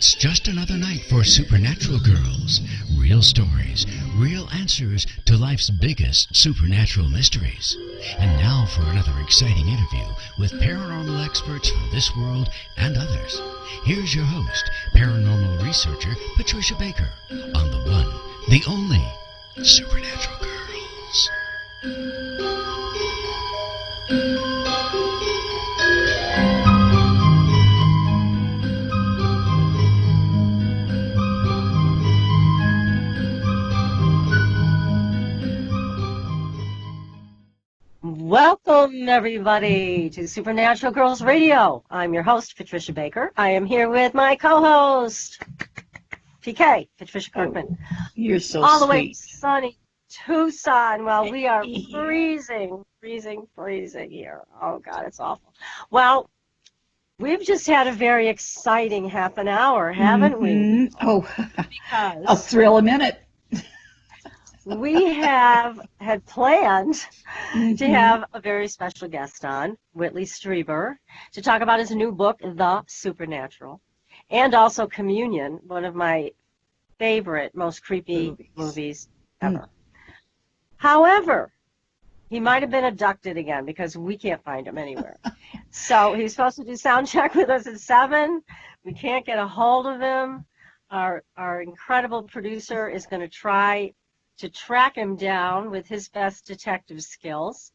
It's just another night for Supernatural Girlz. Real stories, real answers to life's biggest supernatural mysteries. And now for another exciting interview with paranormal experts from this world and others. Here's your host, paranormal researcher Patricia Baker, on the one, the only Supernatural Girlz. Welcome, everybody, to Supernatural Girlz Radio. I'm your host, Patricia Baker. I am here with my co-host, PK, Patricia Kirkman. You're so all the sweet. way sunny Tucson. Well, we are freezing here. Oh, God, it's awful. Well, we've just had a very exciting half an hour, haven't we? Oh, Because a thrill a minute. we had planned to have a very special guest on, Whitley Strieber, to talk about his new book, The Supernatural, and also Communion, one of my favorite, most creepy movies ever. However, he might have been abducted again because we can't find him anywhere. So he's supposed to do sound check with us at 7. We can't get a hold of him. Our incredible producer is going to try to track him down with his best detective skills.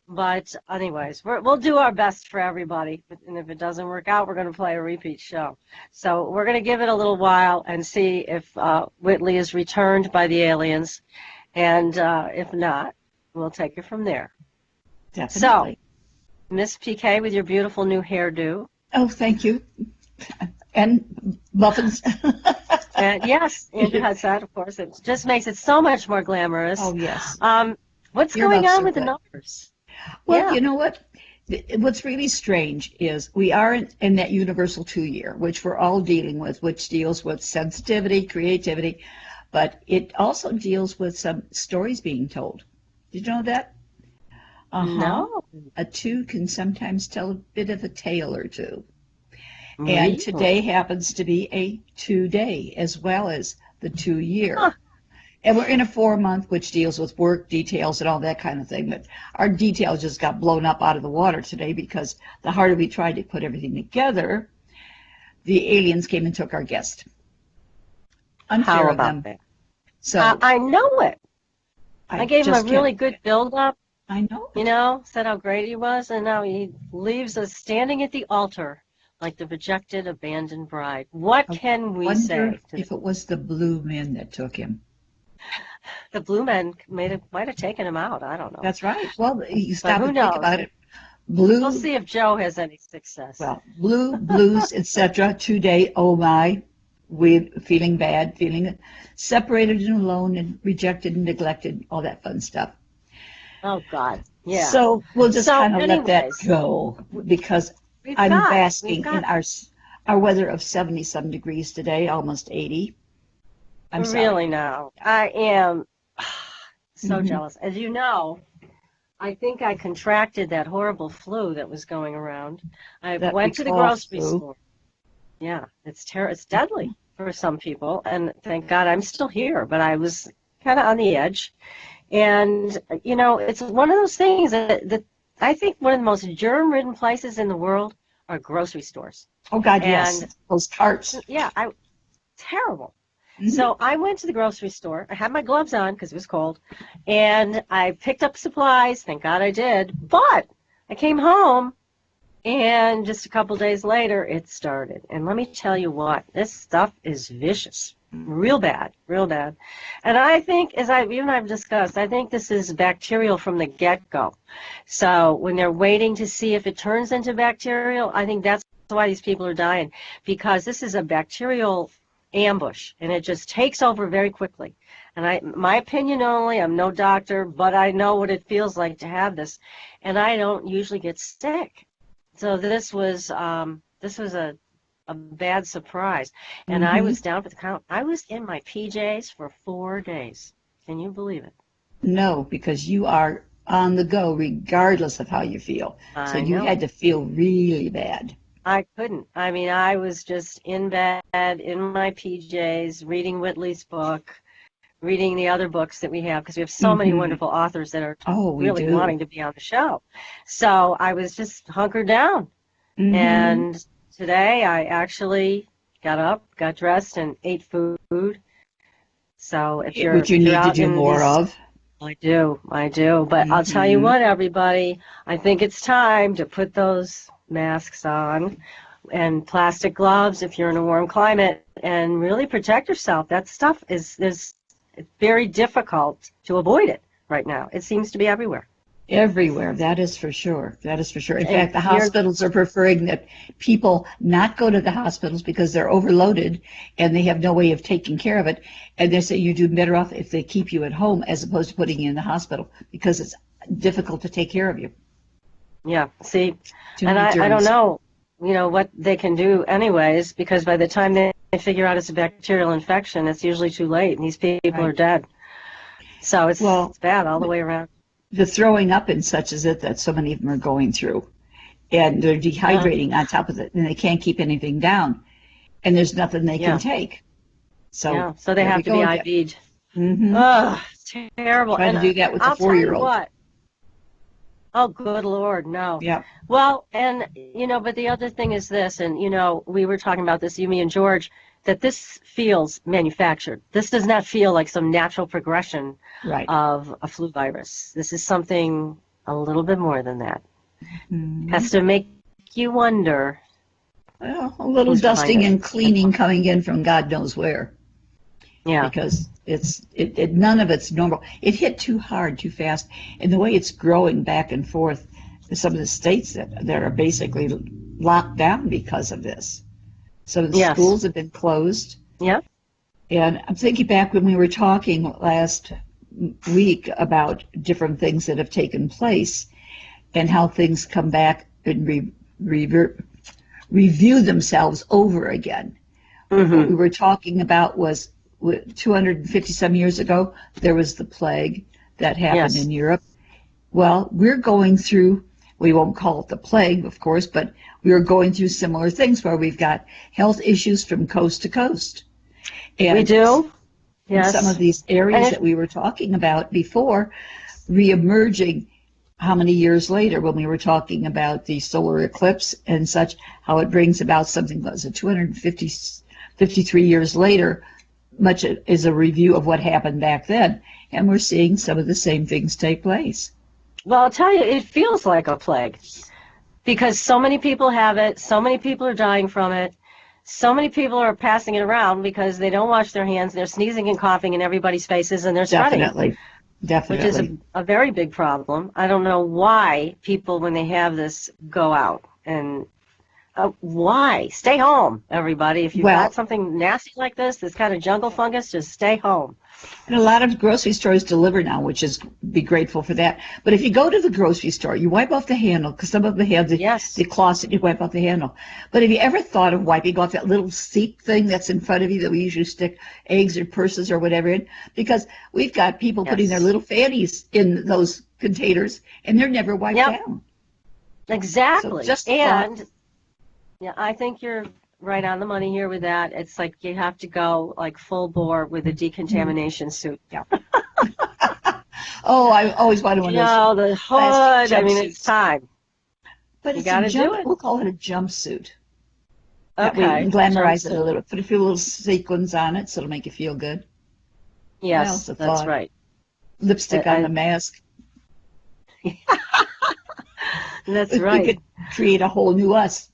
But anyways, we'll do our best for everybody. And if it doesn't work out, we're going to play a repeat show. So we're going to give it a little while and see if Whitley is returned by the aliens. And if not, we'll take it from there. Definitely. So, Miss PK with your beautiful new hairdo. Oh, thank you. And muffins. And yes, Andrew has that, of course. It just makes it so much more glamorous. Oh, yes. What's You're going not on so with good. the numbers? Well, Yeah. you know what? What's really strange is we are in that universal 2-year, which we're all dealing with, which deals with sensitivity, creativity, but it also deals with some stories being told. Did you know that? No. A 2 can sometimes tell a bit of a tale or two. Really? And today happens to be a 2-day as well as the 2-year. Huh. And we're in a 4-month, which deals with work details and all that kind of thing. But our details just got blown up out of the water today because the harder we tried to put everything together, the aliens came and took our guest. Unfair How of about them. that? So I know it. I gave him a just really can't- good build-up, I know. you know, said how great he was, and now he leaves us standing at the altar like the rejected, abandoned bride. What can we say? Wonder if it was the blue men that took him. The blue men might have taken him out. I don't know. That's right. Well, you stop who and think knows? about it. Blue. We'll see if Joe has any success. Well, blue, blues, etc. 2-day, oh my, we're feeling bad, feeling separated and alone and rejected and neglected, all that fun stuff. Oh, God. Yeah. So we'll just kind of let that anyways, go because we've I'm got- basking we've got- in our weather of 70-some degrees today, almost 80. I'm sorry. Really now. I am so Mhm. jealous. As you know, I think I contracted that horrible flu that was going around. I That went to the we call grocery flu. store. Yeah, it's deadly for some people, and thank God I'm still here, but I was kind of on the edge. And, you know, it's one of those things that I think one of the most germ-ridden places in the world are grocery stores. Oh, God, yes. And- Those carts. Yeah, terrible. Mhm. So I went to the grocery store. I had my gloves on because it was cold, and I picked up supplies. Thank God I did. But I came home, and just a couple days later, it started. And let me tell you what, this stuff is vicious, real bad, real bad. And I think, as I've discussed, I think this is bacterial from the get-go. So when they're waiting to see if it turns into bacterial, I think that's why these people are dying, because this is a bacterial ambush, and it just takes over very quickly. And my opinion only, I'm no doctor, but I know what it feels like to have this, and I don't usually get sick. So this was a bad surprise, and I was down for the count. I was in my PJs for 4 days. Can you believe it? No, because you are on the go regardless of how you feel. So I you know. had to feel really bad. I couldn't. I mean, I was just in bed, in my PJs, reading Whitley's book, reading the other books that we have, because we have so many Hmm. wonderful authors that are Oh, we really do. wanting to be on the show. So I was just hunkered down. Hmm. And today I actually got up, got dressed, and ate food. So Which you if you're need to out do in more these, of. I do. But I'll tell you Hmm. what, everybody, I think it's time to put those masks on and plastic gloves if you're in a warm climate and really protect yourself. That stuff is it's very difficult to avoid it right now. It seems to be everywhere. Everywhere, that is for sure. That is for sure. In And fact, the here, hospitals are preferring that people not go to the hospitals because they're overloaded and they have no way of taking care of it. And they say you do better off if they keep you at home as opposed to putting you in the hospital because it's difficult to take care of you. yeah, see, Too and many I don't germs. know, what they can do anyways, because by the time they figure out it's a bacterial infection, it's usually too late, and these people are Right. dead. So Well, it's bad all the way around. the throwing up and such is it that so many of them are going through. And they're Yeah, dehydrating on top of it, and they can't keep anything down. And there's nothing they can yeah, take. So yeah. So they there we have to be go again. IV'd. Hmm. Ugh, terrible. Try to And do that with the I'll tell you 4-year-old. what. Oh, good Lord, no. Yeah. Well, and, but the other thing is this, and, we were talking about this, you, me, and George, that this feels manufactured. This does not feel like some natural progression Right. of a flu virus. This is something a little bit more than that. Mhm. Has to make you wonder Well, a little who's behind dusting it. and cleaning coming in from God knows where, Yeah, because none of it's normal. It hit too hard, too fast, and the way it's growing back and forth, some of the states that are basically locked down because of this. Some of the yes, schools have been closed, yeah, and I'm thinking back when we were talking last week about different things that have taken place and how things come back and review themselves over again. What mm-hmm, we were talking about was 250 some years ago, there was the plague that happened yes. in Europe. Well, we're going through, we won't call it the plague, of course, but we are going through similar things where we've got health issues from coast to coast. We And do, in some of yes. these And areas if, that we were talking about before, reemerging how many years later when we were talking about the solar eclipse and such, how it brings about something that was 53 years later, much is a review of what happened back then. And we're seeing some of the same things take place. well, I'll tell you, it feels like a plague because so many people have it, so many people are dying from it, so many people are passing it around because they don't wash their hands, they're sneezing and coughing in everybody's faces, and they're spreading it, Definitely. which is Definitely. a very big problem. I don't know why people, when they have this, go out. And why? Stay home, everybody. If you've got Well, something nasty like this kind of jungle fungus, just stay home. and a lot of grocery stores deliver now, which is be grateful for that. But if you go to the grocery store, you wipe off the handle because some of them have Yes. the cloth that you wipe off the handle. But have you ever thought of wiping off that little seat thing that's in front of you that we usually stick eggs or purses or whatever in? Because we've got people putting their Yes. little fannies in those containers and they're never wiped Yep. down. So Exactly. just a thought. And yeah, I think you're right on the money here with that. It's like you have to go like full bore with a Mm, decontamination suit. yeah. Oh, I always wanted one of those The plastic hood, I mean, it's jumpsuits. time. But You it's a got to do it. we'll call it a jumpsuit. That way we Okay, can glamorize it a jumpsuit. little, put a few little sequins on it so it'll make you feel good. I Yes, also that's thought right. lipstick on the I, mask. that's We right. could create a whole new us.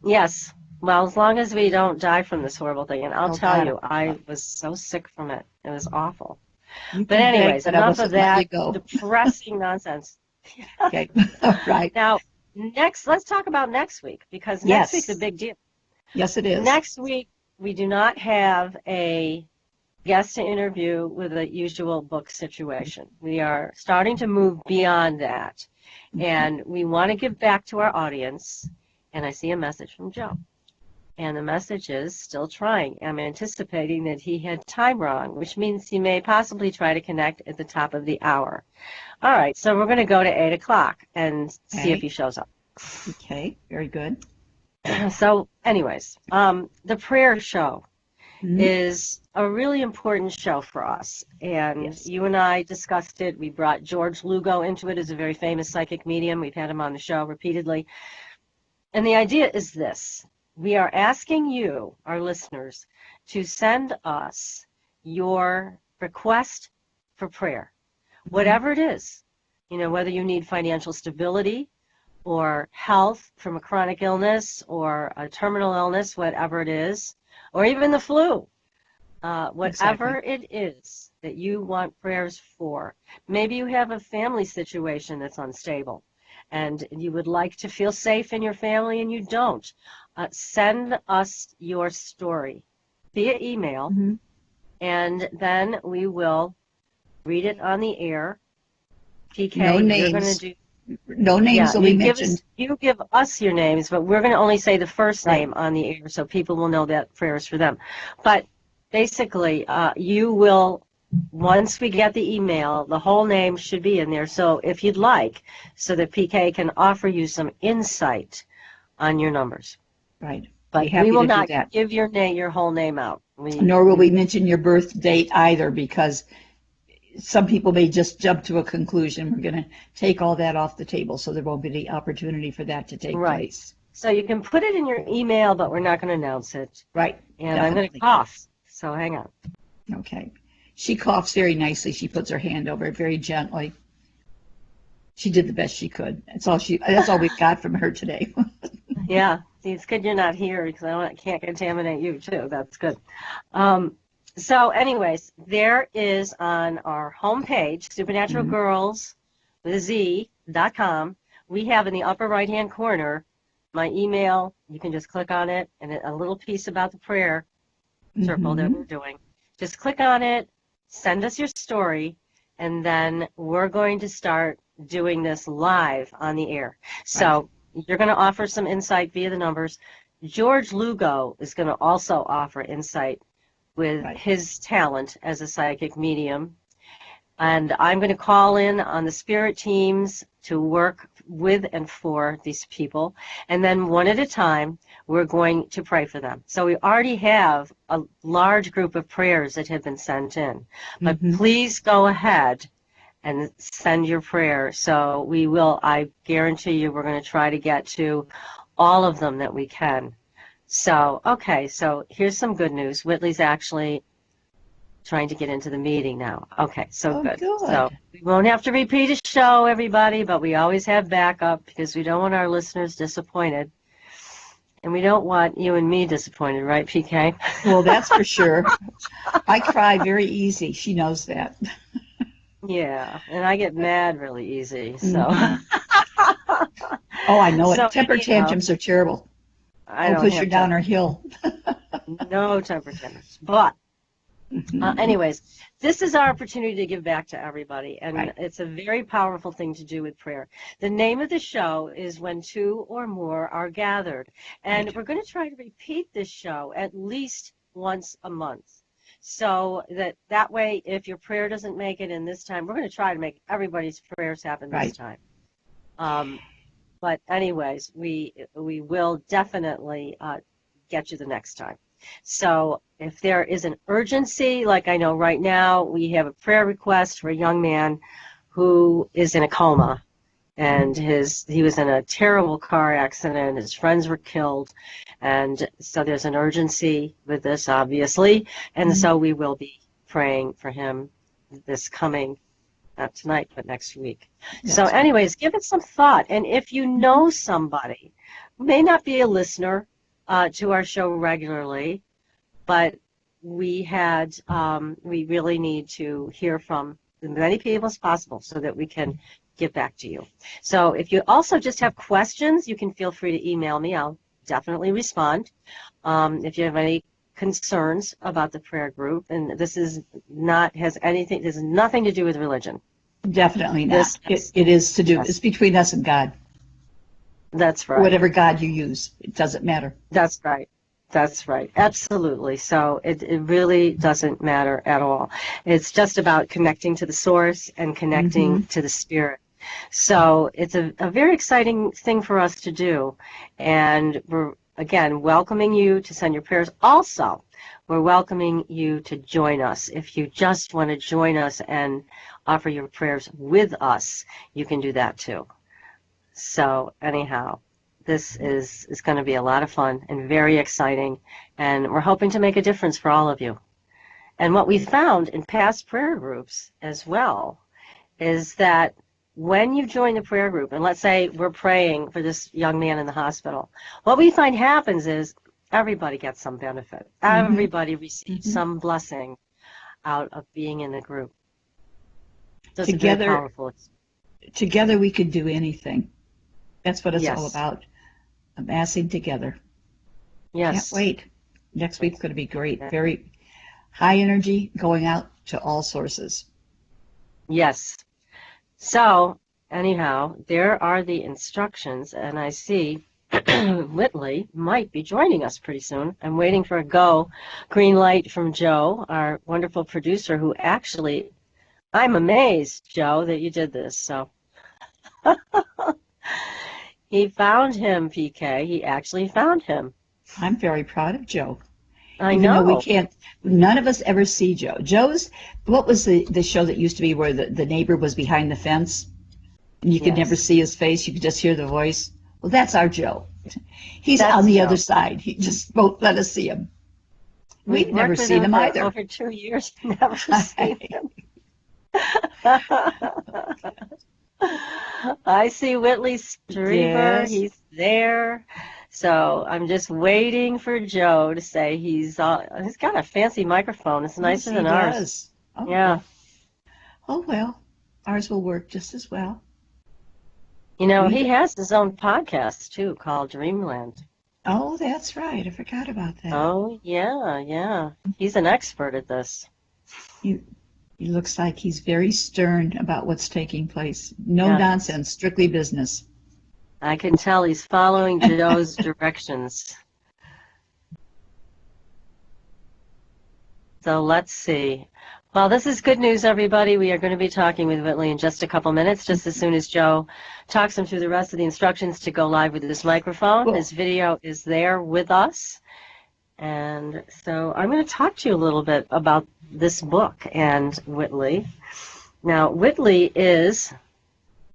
Yes. Well, as long as we don't die from this horrible thing. And I'll Oh tell God, I you, hope not. I was so sick from it. It was awful. You But can beg, anyways, but I enough of wasn't let you that go. depressing nonsense. Okay, all right. Now, let's talk about next week because next week's a Yes, big deal. yes, it is. Next week, we do not have a guest to interview with a usual book situation. We are starting to move beyond that. And we want to give back to our audience. And I see a message from Joe. And the message is still trying. I'm anticipating that he had time wrong, which means he may possibly try to connect at the top of the hour. All right, so we're going to go to 8 o'clock and see if Okay, he shows up. Okay, very good. So, anyways, the prayer show Mhm. is a really important show for us. And Yes. you and I discussed it. We brought George Lugo into it as a very famous psychic medium. We've had him on the show repeatedly. And the idea is this. We are asking you, our listeners, to send us your request for prayer, whatever it is. You know, whether you need financial stability or health from a chronic illness or a terminal illness, whatever it is, or even the flu, whatever it is that you want prayers for. Maybe you have a family situation that's unstable and you would like to feel safe in your family and you don't. Send us your story via email, Mhm. and then we will read it on the air. PK, No you're going to names. do. No names will be mentioned. You give us your names, but we're going to only say the first Right. name on the air so people will know that prayer is for them. But basically, you will, once we get the email, the whole name should be in there. So if you'd like, so that PK can offer you some insight on your numbers. Right. Be But happy we will to do not that. give your whole name out. Nor will we mention your birth date either, because some people may just jump to a conclusion. We're going to take all that off the table, so there won't be the opportunity for that to take Right. place. So you can put it in your email, but we're not going to announce it. Right. And I'm going to Definitely. cough. So hang on. Okay. She coughs very nicely. She puts her hand over it very gently. She did the best she could. That's all we've got from her today. Yeah, see, it's good you're not here because I can't contaminate you too. That's good. So anyways, there is on our homepage, Supernatural Mhm. Girlz with a Z.com. We have in the upper right-hand corner my email. You can just click on it, and a little piece about the prayer circle that Mhm. we're doing. Just click on it, send us your story, and then we're going to start doing this live on the air. So you're going to offer some insight via the numbers. George Lugo is going to also offer insight with Right. his talent as a psychic medium. And I'm going to call in on the spirit teams to work with and for these people. And then one at a time, we're going to pray for them. So we already have a large group of prayers that have been sent in. But Mhm. please go ahead and send your prayer. So we will, I guarantee you, we're going to try to get to all of them that we can. So, okay, so here's some good news. Whitley's actually trying to get into the meeting now. Okay, so Oh, good. good. So we won't have to repeat a show, everybody, but we always have backup because we don't want our listeners disappointed. And we don't want you and me disappointed, right, PK? Well, that's for sure. I cry very easy. She knows that. Yeah, and I get mad really easy, so. Mhm. Oh, I know So it. Temper anyhow, tantrums are terrible. I I'll don't push her have down temper. her hill. No temper tantrums. But Mhm. anyways, this is our opportunity to give back to everybody, and Right. it's a very powerful thing to do with prayer. The name of the show is When Two or More Are Gathered, and Right. we're going to try to repeat this show at least once a month. So that way, if your prayer doesn't make it in this time, we're going to try to make everybody's prayers happen this Right. time. But anyways, we will definitely get you the next time. So if there is an urgency, like I know right now, we have a prayer request for a young man who is in a coma, and he was in a terrible car accident. His friends were killed, and so there's an urgency with this, obviously, and so we will be praying for him this coming, not tonight, but next week. So That's right. anyways, give it some thought, and if you know somebody who may not be a listener to our show regularly, but we really need to hear from as many people as possible so that we can get back to you. So if you also just have questions, you can feel free to email me. I'll definitely respond. If you have any concerns about the prayer group, and this has nothing to do with religion. Definitely not. It is to do. Yes. It's between us and God. That's right. Whatever God you use, it doesn't matter. That's right. That's right. Absolutely. So it really doesn't matter at all. It's just about connecting to the source and connecting to the spirit. So it's a very exciting thing for us to do. And we're, again, welcoming you to send your prayers. Also, we're welcoming you to join us. If you just want to join us and offer your prayers with us, you can do that too. So anyhow, this is going to be a lot of fun and very exciting, and we're hoping to make a difference for all of you. And what we found in past prayer groups as well is that when you join the prayer group, and let's say we're praying for this young man in the hospital, what we find happens is everybody gets some benefit. Everybody receives some blessing out of being in the group. So Together we could do anything. That's what it's all about. Amassing together. Yes. Can't wait. Next week's going to be great. Very high energy, going out to all sources. Yes. So, anyhow, there are the instructions, and I see Whitley might be joining us pretty soon. I'm waiting for a green light from Joe, our wonderful producer, who actually, I'm amazed, Joe, that you did this. So he found him, PK. He actually found him. I'm very proud of Joe. I Even know. though we can't, none of us ever see Joe. What was the show that used to be where the neighbor was behind the fence? And you could never see his face, you could just hear the voice? Well, that's our Joe. He's on the other side. He just won't let us see him. We've never seen him either. Over 2 years, never seen him. I see Whitley Strieber. Yes. He's there. So I'm just waiting for Joe to say he's got a fancy microphone. It's nicer than ours. Does. Oh, yeah. Oh, well, ours will work just as well. You know, he has his own podcast, too, called Dreamland. Oh, that's right. I forgot about that. Oh, yeah. He's an expert at this. He looks like he's very stern about what's taking place. No nonsense, strictly business. I can tell he's following Joe's directions. So let's see. Well, this is good news, everybody. We are going to be talking with Whitley in just a couple minutes, just as soon as Joe talks him through the rest of the instructions to go live with this microphone. Cool. His video is there with us. And so I'm going to talk to you a little bit about this book and Whitley. Now, Whitley is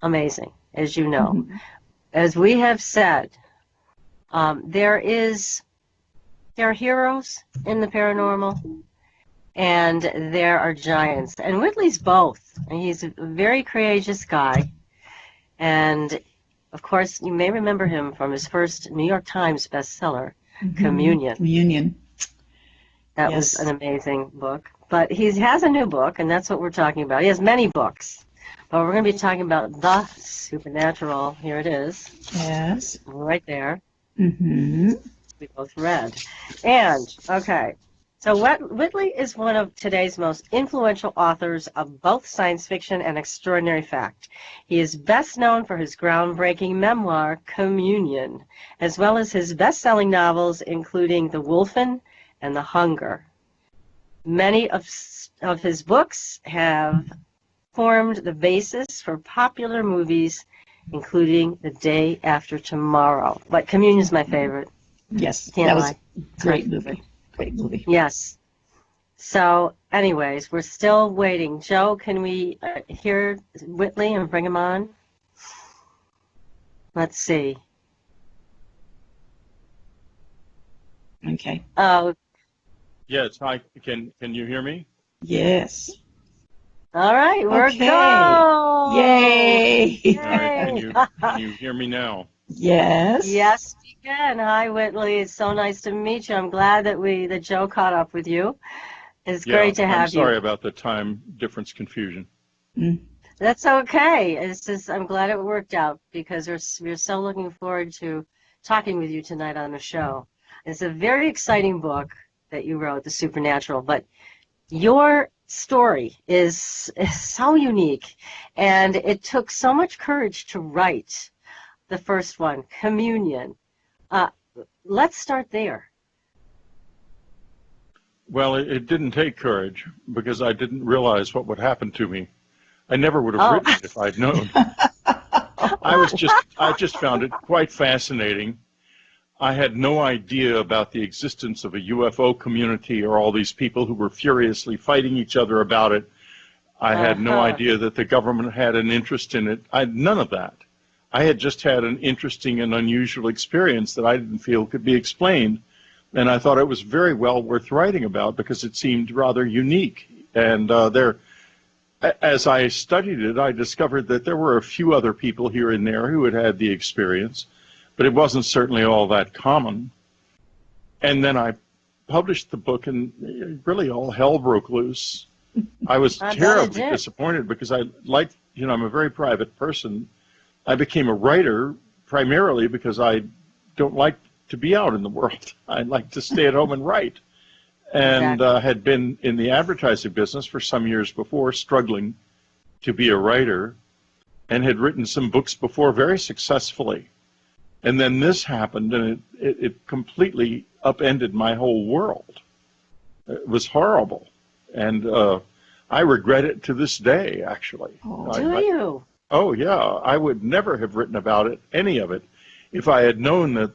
amazing, as you know. Mm-hmm. As we have said, there are heroes in the paranormal, and there are giants. And Whitley's both. And he's a very courageous guy. And, of course, you may remember him from his first New York Times bestseller, Communion. That was an amazing book. But he has a new book, and that's what we're talking about. He has many books. But we're going to be talking about The Supernatural. Here it is. Yes. Right there. Mm-hmm. We both read. And, okay, so Whitley is one of today's most influential authors of both science fiction and extraordinary fact. He is best known for his groundbreaking memoir, Communion, as well as his best-selling novels, including The Wolfen and The Hunger. Many of his books have formed the basis for popular movies, including The Day After Tomorrow. But Communion is my favorite. Yes, that was a great movie. Great movie. Yes. So, anyways, we're still waiting. Joe, can we hear Whitley and bring him on? Let's see. Okay. Oh. Yes. Hi. Can you hear me? Yes. All right, we're okay. Go! Yay! All right, can you hear me now? Yes. Yes, we can. Hi, Whitley. It's so nice to meet you. I'm glad that Joe caught up with you. It's great to have you. I'm sorry about the time difference confusion. Mm. That's okay. It's just I'm glad it worked out because we're so looking forward to talking with you tonight on the show. It's a very exciting book that you wrote, The Supernatural, but your story is so unique, and it took so much courage to write the first one, Communion. Let's start there. Well, it didn't take courage because I didn't realize what would happen to me. I never would have written it if I'd known. I just found it quite fascinating. I had no idea about the existence of a UFO community or all these people who were furiously fighting each other about it. I had no idea that the government had an interest in it. None of that. I had just had an interesting and unusual experience that I didn't feel could be explained. And I thought it was very well worth writing about because it seemed rather unique. And as I studied it, I discovered that there were a few other people here and there who had had the experience, but it wasn't certainly all that common. And then I published the book, and really all hell broke loose. I was terribly disappointed because I'm a very private person. I became a writer primarily because I don't like to be out in the world. I like to stay at home and write. And had been in the advertising business for some years before, struggling to be a writer, and had written some books before very successfully. And then this happened, and it completely upended my whole world. It was horrible. And I regret it to this day, actually. Oh, do you? Oh, yeah. I would never have written about it, any of it, if I had known that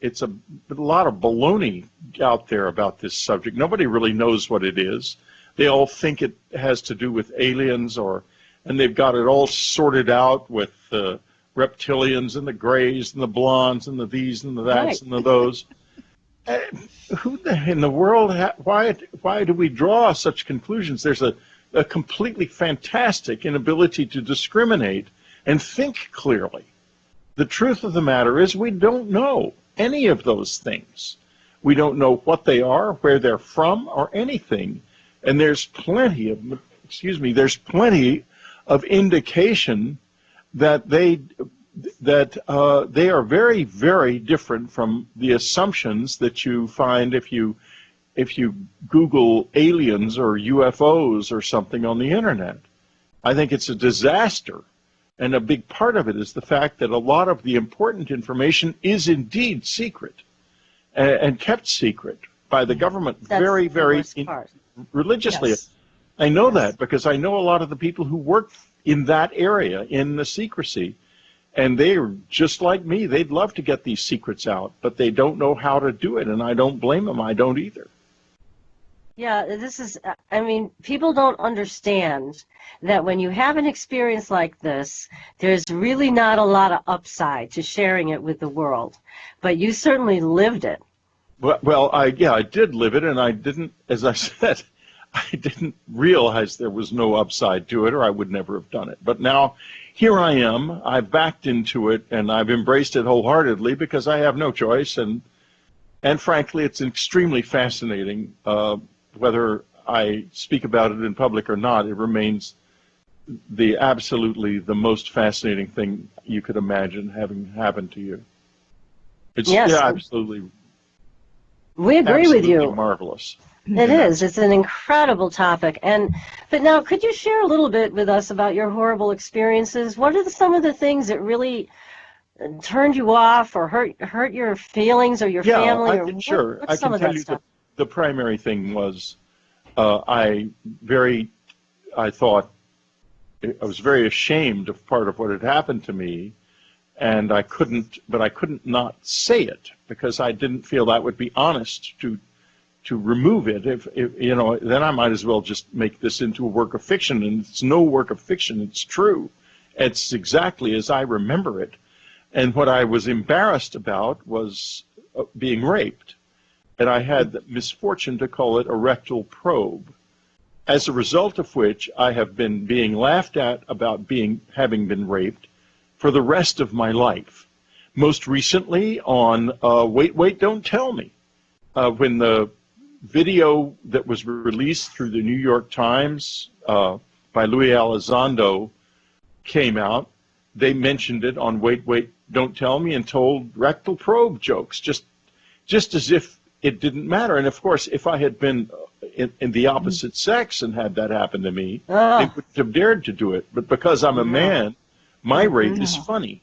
it's a lot of baloney out there about this subject. Nobody really knows what it is. They all think it has to do with aliens, and they've got it all sorted out with the reptilians and the grays and the blondes and the these and the that's and the those. Who in the world? Why do we draw such conclusions? There's a completely fantastic inability to discriminate and think clearly. The truth of the matter is we don't know any of those things. We don't know what they are, where they're from, or anything. And there's plenty of indication that they are very, very different from the assumptions that you find if you Google aliens or UFOs or something on the internet. I think it's a disaster. And a big part of it is the fact that a lot of the important information is indeed secret and kept secret by the government. That's very, very religiously. Yes. I know that because I know a lot of the people who work in that area, in the secrecy, and they're just like me. They'd love to get these secrets out, but they don't know how to do it, and I don't blame them. I don't either. Yeah, people don't understand that when you have an experience like this, there's really not a lot of upside to sharing it with the world. But you certainly lived it. Well, I did live it, and I didn't, as I said, I didn't realize there was no upside to it, or I would never have done it. But now, here I am. I've backed into it, and I've embraced it wholeheartedly because I have no choice. And frankly, it's extremely fascinating. Whether I speak about it in public or not, it remains absolutely the most fascinating thing you could imagine having happened to you. It's absolutely. We agree with you. Marvelous. It is. It's an incredible topic. But now, could you share a little bit with us about your horrible experiences? What are some of the things that really turned you off or hurt your feelings or your family? Sure. What's some of that stuff? The primary thing was I thought I was very ashamed of part of what had happened to me, and I couldn't not say it because I didn't feel that would be honest to remove it. If then I might as well just make this into a work of fiction, and it's no work of fiction. It's true. It's exactly as I remember it. And what I was embarrassed about was being raped. And I had the misfortune to call it a rectal probe, as a result of which I have been being laughed at about having been raped for the rest of my life. Most recently on Wait, Wait, Don't Tell Me, when the video that was released through the New York Times by Louis Elizondo came out, they mentioned it on Wait, Wait, Don't Tell Me and told rectal probe jokes, just as if it didn't matter. And of course, if I had been in the opposite sex and had that happen to me, they wouldn't have dared to do it. But because I'm a man, my rape is funny.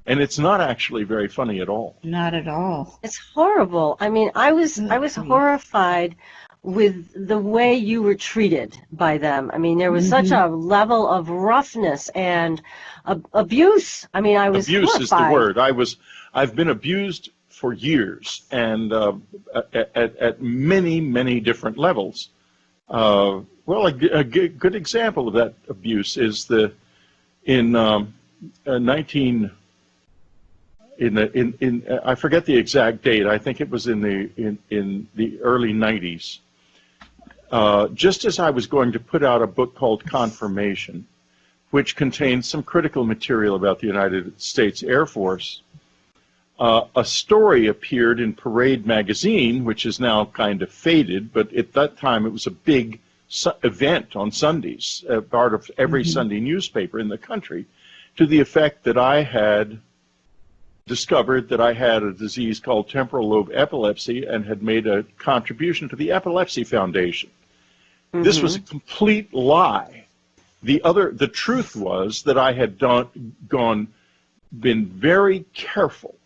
And it's not actually very funny at all. Not at all. It's horrible. I mean, I was horrified with the way you were treated by them. I mean, there was such a level of roughness and abuse. I mean, I was abuse horrified. is the word. I've been abused for years, and at many different levels. Well, a good example of that abuse is I forget the exact date. I think it was in the early 90s. Just as I was going to put out a book called Confirmation, which contains some critical material about the United States Air Force, a story appeared in Parade magazine, which is now kind of faded, but at that time it was a big event on Sundays, part of every Sunday newspaper in the country, to the effect that I had discovered that I had a disease called temporal lobe epilepsy and had made a contribution to the Epilepsy Foundation. This was a complete lie. The truth was that I had been very careful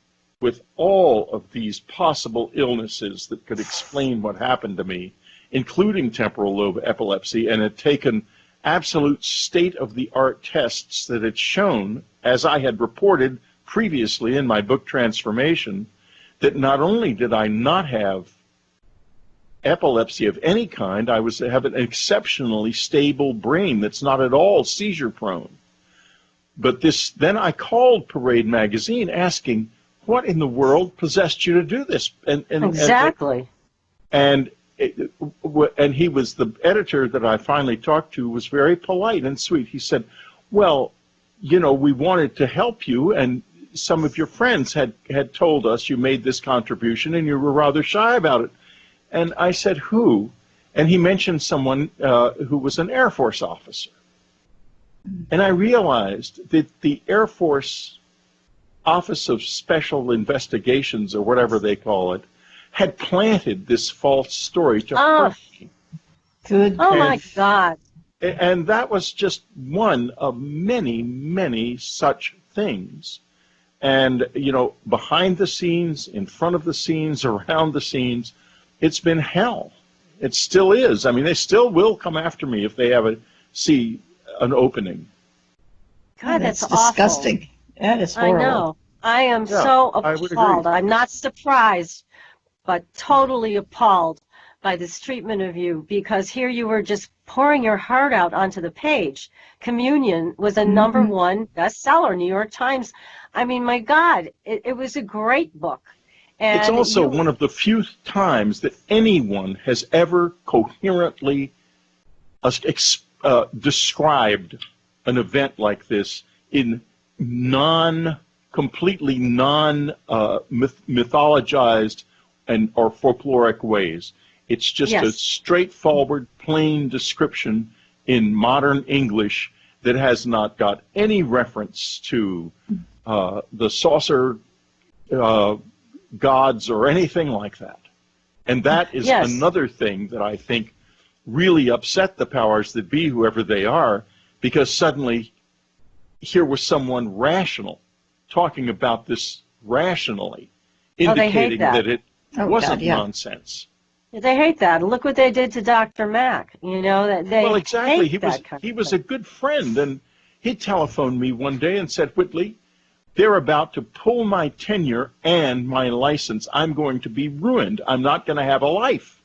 with all of these possible illnesses that could explain what happened to me, including temporal lobe epilepsy, and had taken absolute state-of-the-art tests that had shown, as I had reported previously in my book Transformation, that not only did I not have epilepsy of any kind, I have an exceptionally stable brain that's not at all seizure prone. But then I called Parade magazine asking, what in the world possessed you to do this? Exactly. And he was, the editor that I finally talked to was very polite and sweet. He said, well, we wanted to help you, and some of your friends had told us you made this contribution and you were rather shy about it. And I said, who? And he mentioned someone who was an Air Force officer. And I realized that the Air Force Office of Special Investigations, or whatever they call it, had planted this false story to hurt me. Good. Oh, my God. And that was just one of many such things. And, behind the scenes, in front of the scenes, around the scenes, it's been hell. It still is. I mean, they still will come after me if they see an opening. God, that's disgusting. Awful. That is horrible. I know. I am so appalled. I'm not surprised, but totally appalled by this treatment of you, because here you were just pouring your heart out onto the page. Communion was a #1 bestseller, New York Times. I mean, my God, it was a great book. And it's also one of the few times that anyone has ever coherently described an event like this in completely mythologized or folkloric ways. It's just a straightforward, plain description in modern English that has not got any reference to the saucer gods or anything like that. And that is another thing that I think really upset the powers that be, whoever they are, because suddenly here was someone rational talking about this rationally, indicating that it wasn't nonsense. They hate that. Look what they did to Dr. Mack. Well, exactly. Hate he was a good friend, and he telephoned me one day and said, Whitley, they're about to pull my tenure and my license. I'm going to be ruined. I'm not going to have a life.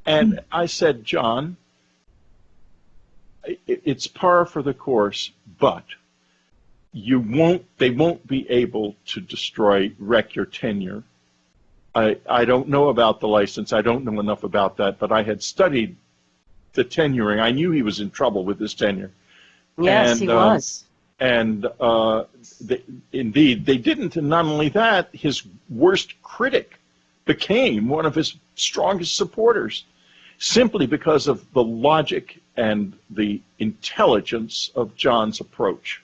And I said, John, it's par for the course, but they won't be able to wreck your tenure. I don't know about the license. I don't know enough about that, but I had studied the tenuring. I knew he was in trouble with his tenure. Yes, he was. And indeed, they didn't. And not only that, his worst critic became one of his strongest supporters, simply because of the logic and the intelligence of John's approach.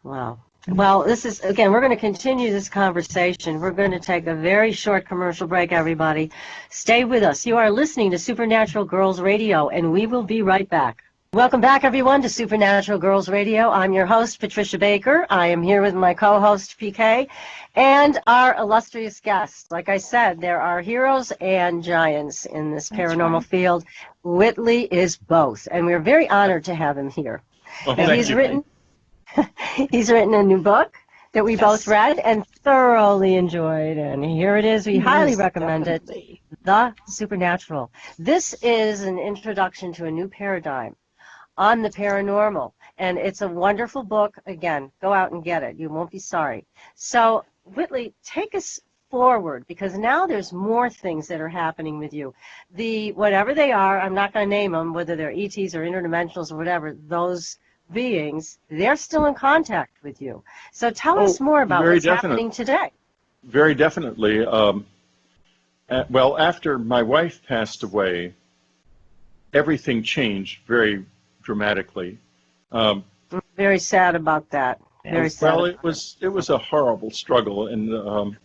Wow. Well, we're going to continue this conversation. We're going to take a very short commercial break, everybody. Stay with us. You are listening to Supernatural Girlz Radio, and we will be right back. Welcome back, everyone, to Supernatural Girlz Radio. I'm your host, Patricia Baker. I am here with my co-host, PK, and our illustrious guests. Like I said, there are heroes and giants in this paranormal field. Whitley is both, and we're very honored to have him here. Oh, And he's written a new book that we both read and thoroughly enjoyed, and here it is. We highly recommend it, The Supernatural. This is an introduction to a new paradigm on the paranormal, and it's a wonderful book. Again, go out and get it. You won't be sorry. So, Whitley, take us forward, because now there's more things that are happening with you. Whatever they are, I'm not going to name them, whether they're ETs or interdimensionals or whatever, those beings, they're still in contact with you. So tell us more about what's happening today. Very definitely. Well, after my wife passed away, everything changed very dramatically. Very sad about that. Very sad. Well, it was a horrible struggle, and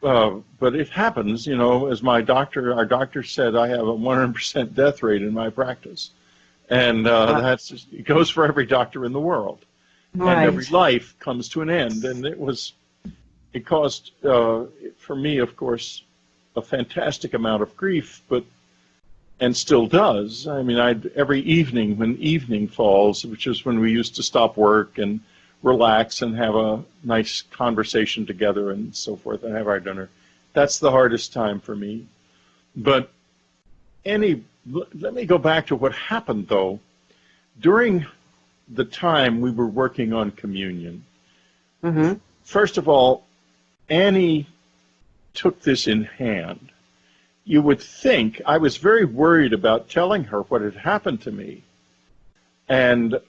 but it happens, you know. As our doctor said, I have a 100% death rate in my practice, and it goes for every doctor in the world, and every life comes to an end, and it caused for me, of course, a fantastic amount of grief, and still does. I mean, every evening when evening falls, which is when we used to stop work and relax and have a nice conversation together and so forth and have our dinner, that's the hardest time for me. But let me go back to what happened, though. During the time we were working on communion, first of all, Annie took this in hand. You would think, I was very worried about telling her what had happened to me. And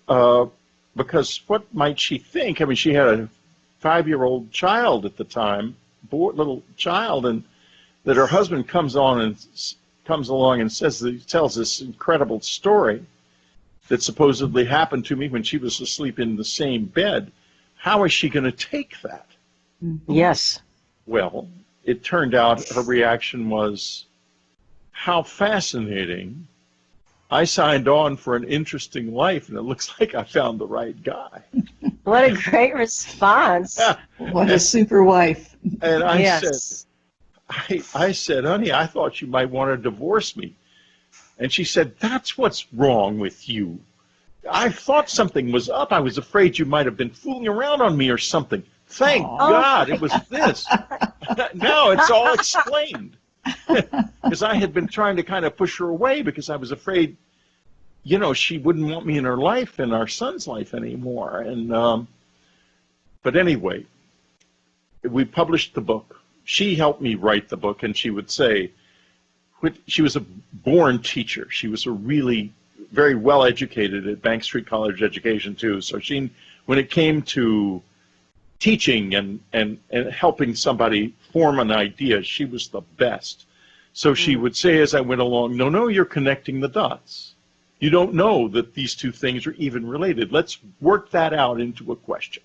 because what might she think? I mean, she had a 5-year-old child at the time, little child, and that her husband comes along and tells this incredible story that supposedly happened to me when she was asleep in the same bed. How is she going to take that? Yes. Well, it turned out her reaction was, how fascinating. I signed on for an interesting life, and it looks like I found the right guy. What a great response. What a super wife. And I said, honey, I thought you might want to divorce me. And she said, that's what's wrong with you. I thought something was up. I was afraid you might have been fooling around on me or something. Thank God it was this. Now it's all explained. Because I had been trying to kind of push her away because I was afraid, you know, she wouldn't want me in her life, in our son's life anymore. And but anyway, we published the book. She helped me write the book, and she would say, she was a born teacher. She was a really very well educated at Bank Street College education too. So when it came to teaching and helping somebody form an idea, she was the best. So she would say as I went along, no, you're connecting the dots. You don't know that these two things are even related. Let's work that out into a question.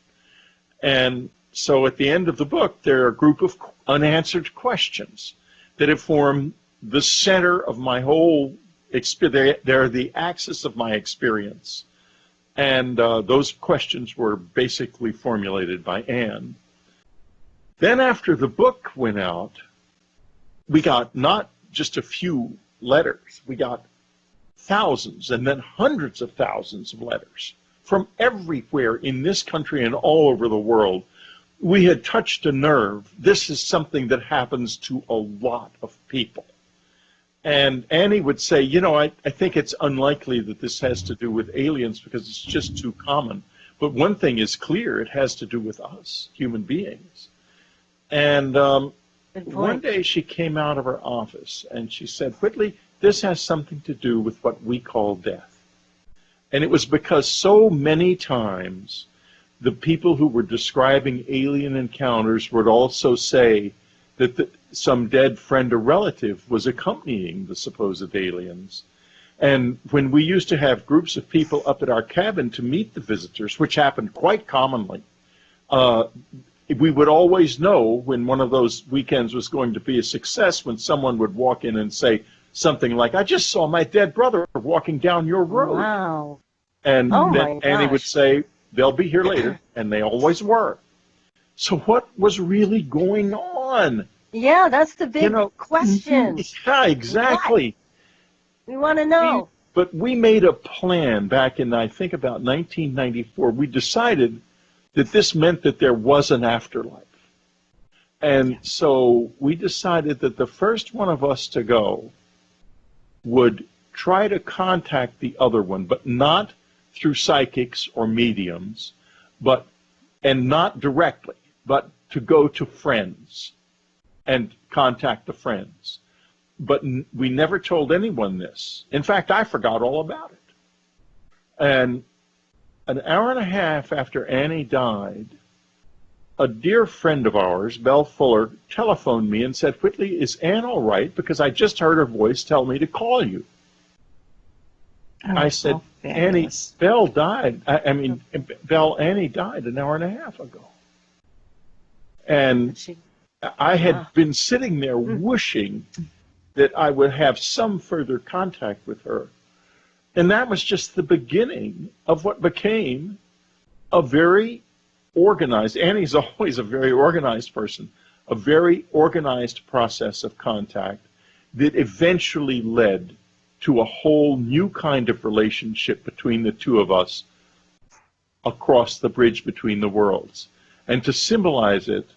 And so at the end of the book, there are a group of unanswered questions that have formed the center of my whole experience. They're the axis of my experience. And those questions were basically formulated by Anne. Then after the book went out, we got not just a few letters. We got thousands and then hundreds of thousands of letters from everywhere in this country and all over the world. We had touched a nerve. This is something that happens to a lot of people. And Annie would say, you know, I think it's unlikely that this has to do with aliens because it's just too common. But one thing is clear, it has to do with us, human beings. And one day she came out of her office and she said, Whitley, this has something to do with what we call death. And it was because so many times the people who were describing alien encounters would also say that some dead friend or relative was accompanying the supposed aliens. And when we used to have groups of people up at our cabin to meet the visitors, which happened quite commonly, we would always know when one of those weekends was going to be a success when someone would walk in and say, something like, I just saw my dead brother walking down your road. Wow. And Oh then my Annie would gosh. say, they'll be here later, and they always were. So what was really going on? Yeah, that's the big Mm-hmm. question. Yeah, exactly. We want to know. But we made a plan back in, I think, about 1994. We decided that this meant that there was an afterlife. And so we decided that the first one of us to go would try to contact the other one, but not through psychics or mediums, and not directly, but to go to friends and contact the friends. But we never told anyone this. In fact, I forgot all about it. And an hour and a half after Annie died, a dear friend of ours, Belle Fuller, telephoned me and said, Whitley, is Ann all right? Because I just heard her voice tell me to call you. Oh, I said, how Annie, fabulous. Belle died. Annie died an hour and a half ago. And I had been sitting there wishing that I would have some further contact with her. And that was just the beginning of what became a very organized, Annie's always a very organized person, a very organized process of contact that eventually led to a whole new kind of relationship between the two of us across the bridge between the worlds. And to symbolize it,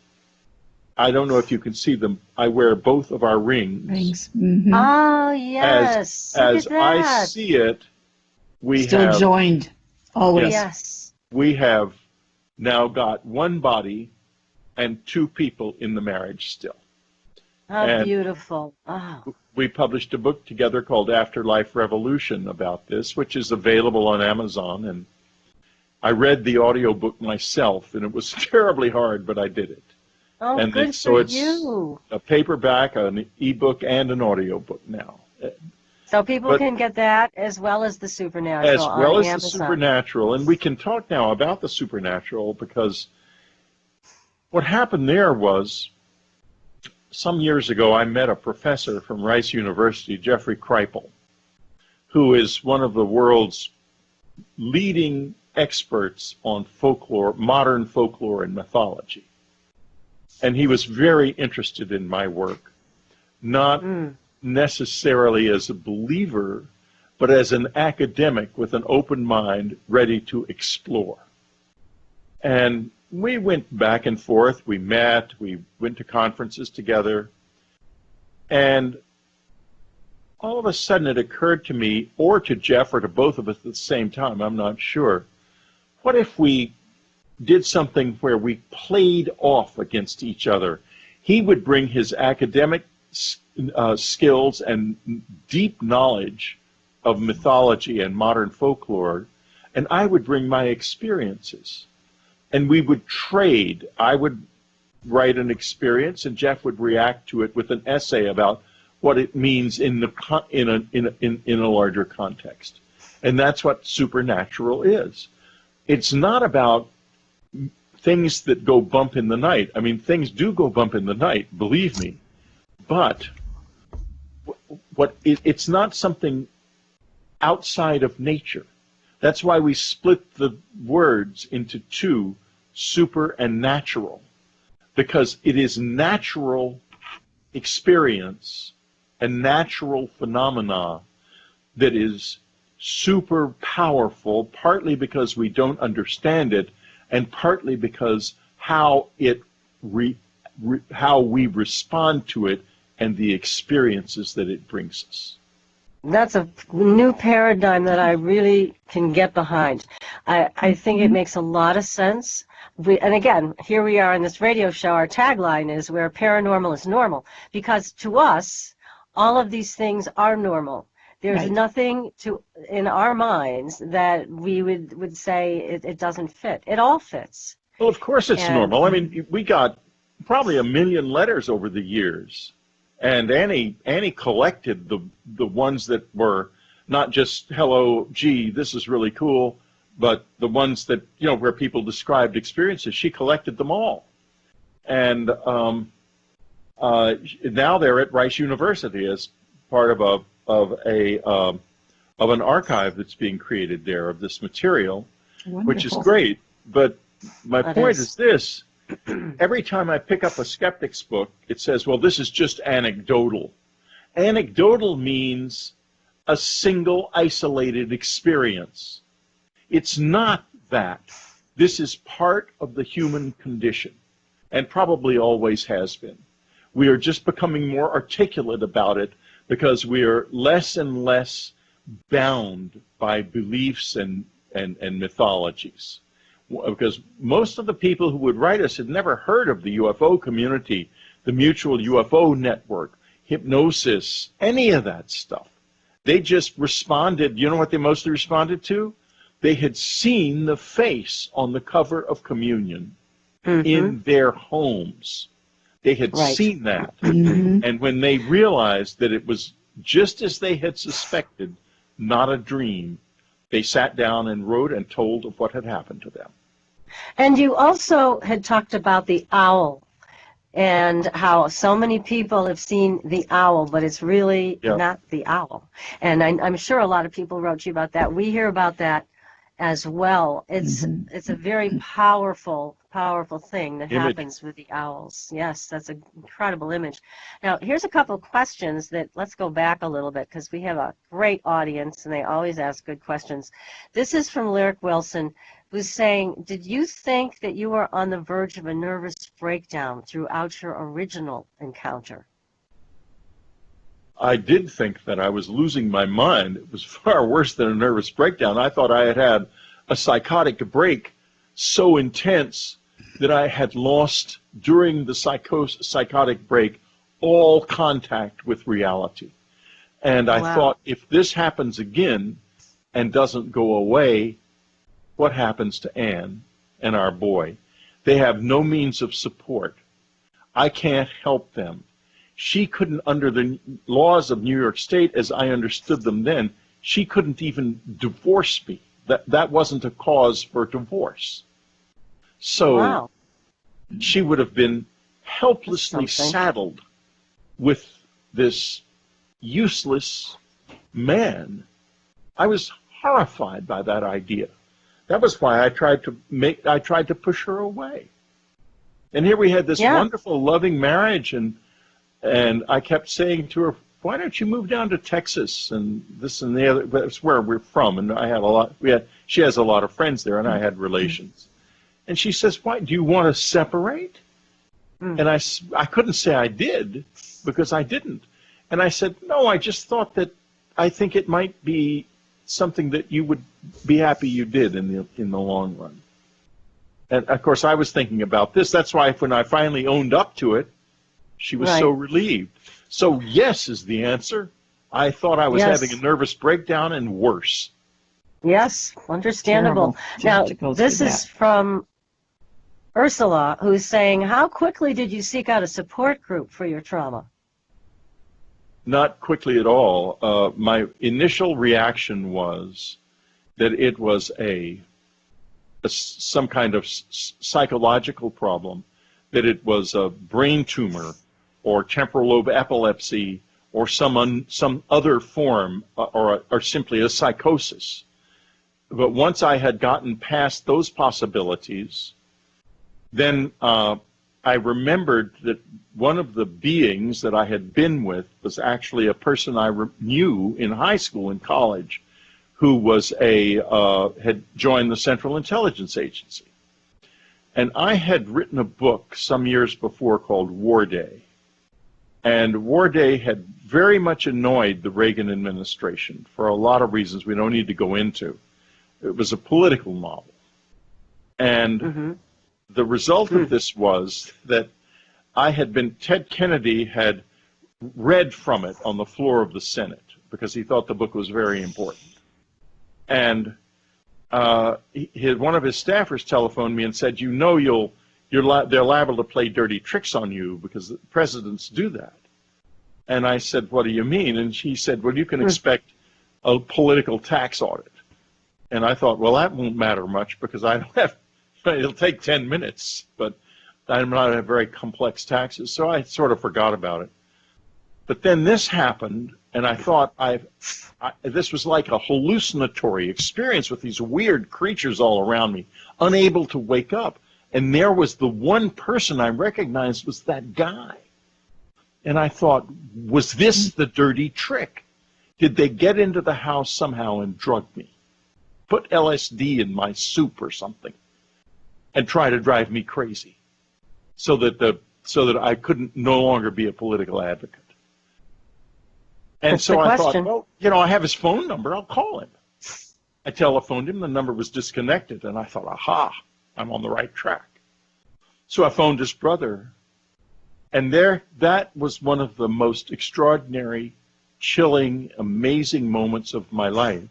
I don't know if you can see them, I wear both of our rings. Mm-hmm. Oh, yes. As Look at I that. see it, we Still have joined, always. Yes. we have now got one body and two people in the marriage still. How And beautiful. Oh. we published a book together called Afterlife Revolution about this, which is available on Amazon. And I read the audiobook myself, and it was terribly hard, but I did it. Oh, And good so for it's you. a paperback, an ebook, and an audiobook now. So people But- can get that as well as the Supernatural As well on as the Amazon. Supernatural. And we can talk now about the Supernatural, because what happened there was, some years ago, I met a professor from Rice University, Jeffrey Kripal, who is one of the world's leading experts on folklore, modern folklore and mythology. And he was very interested in my work, not necessarily as a believer, but as an academic with an open mind ready to explore. And we went back and forth, we met, we went to conferences together, and all of a sudden it occurred to me, or to Jeff, or to both of us at the same time, I'm not sure, what if we did something where we played off against each other? He would bring his academic skills and deep knowledge of mythology and modern folklore, and I would bring my experiences. And we would trade. I would write an experience, and Jeff would react to it with an essay about what it means in a larger context. And that's what Supernatural is. It's not about things that go bump in the night. I mean, things do go bump in the night, believe me. But it's not something outside of nature. That's why we split the words into two, super and natural, because it is natural experience and natural phenomena that is super powerful, partly because we don't understand it, and partly because how we respond to it and the experiences that it brings us. That's a new paradigm that I really can get behind. I think it makes a lot of sense. And again, here we are in this radio show. Our tagline is where paranormal is normal, because to us, all of these things are normal. There's Right. nothing in our minds that we would say it doesn't fit. It all fits. Well, of course it's And- normal. I mean, we got probably 1 million letters over the years. And Annie collected the ones that were not just, hello, gee, this is really cool, but the ones that, where people described experiences. She collected them all. And now they're at Rice University as part of an archive that's being created there of this material, which is Wonderful. great. But my That point is. is this: every time I pick up a skeptic's book, it says, "Well, this is just anecdotal." Anecdotal means a single isolated experience. It's not that. This is part of the human condition, and probably always has been. We are just becoming more articulate about it because we are less and less bound by beliefs and mythologies. Because most of the people who would write us had never heard of the UFO community, the Mutual UFO Network, hypnosis, any of that stuff. They just responded. You know what they mostly responded to? They had seen the face on the cover of Communion in their homes. They had Right. seen that. Mhm. And when they realized that it was just as they had suspected, not a dream, they sat down and wrote and told of what had happened to them. And you also had talked about the owl and how so many people have seen the owl, but it's really Yeah. not the owl. And I'm sure a lot of people wrote you about that. We hear about that as well. It's a very powerful thing that Image. happens with the owls. Yes, that's an incredible image. Now, here's a couple of questions that let's go back a little bit because we have a great audience and they always ask good questions. This is from Lyric Wilson, who's saying, did you think that you were on the verge of a nervous breakdown throughout your original encounter? I did think that I was losing my mind. It was far worse than a nervous breakdown. I thought I had had a psychotic break so intense that I had lost, during the psychotic break, all contact with reality. And I Wow. thought, if this happens again and doesn't go away, what happens to Anne and our boy? They have no means of support. I can't help them. She couldn't, under the laws of New York State, as I understood them then, she couldn't even divorce me. That wasn't a cause for divorce. So Wow. she would have been helplessly That's something. saddled with this useless man. I was horrified by that idea. That was why I tried to push her away. And here we had this Yeah. wonderful, loving marriage, and I kept saying to her, "Why don't you move down to Texas and this and the other?" That's where we're from, and I had a lot. She has a lot of friends there, and I had relations. And she says, "Why do you want to separate?" And I couldn't say I did because I didn't. And I said, "No, I just thought that I think it might be something that you would be happy you did in the long run." And of course, I was thinking about this. That's why when I finally owned up to it, she was so relieved. So yes is the answer. I thought I was Yes. having a nervous breakdown and worse. Yes, understandable. Terrible. Now, Just to go this through is that. from Ursula, who's saying, how quickly did you seek out a support group for your trauma? Not quickly at all. My initial reaction was that it was some kind of psychological problem, that it was a brain tumor or temporal lobe epilepsy or some other form or simply a psychosis. But once I had gotten past those possibilities, then I remembered that one of the beings that I had been with was actually a person I knew in high school and college, who was had joined the Central Intelligence Agency. And I had written a book some years before called War Day. And War Day had very much annoyed the Reagan administration for a lot of reasons we don't need to go into. It was a political novel. And the result of this was that Ted Kennedy had read from it on the floor of the Senate because he thought the book was very important. And one of his staffers telephoned me and said, they're liable to play dirty tricks on you because the presidents do that. And I said, what do you mean? And she said, well, you can expect a political tax audit. And I thought, well, that won't matter much because I don't have, it'll take 10 minutes, but I'm not have very complex taxes. So I sort of forgot about it. But then this happened, and I thought this was like a hallucinatory experience with these weird creatures all around me, unable to wake up. And there was the one person I recognized was that guy. And I thought, was this the dirty trick? Did they get into the house somehow and drug me? Put LSD in my soup or something and try to drive me crazy so that I couldn't no longer be a political advocate. And That's so the I question. thought, well, I have his phone number. I'll call him. I telephoned him. The number was disconnected. And I thought, aha, I'm on the right track. So I phoned his brother. And that was one of the most extraordinary, chilling, amazing moments of my life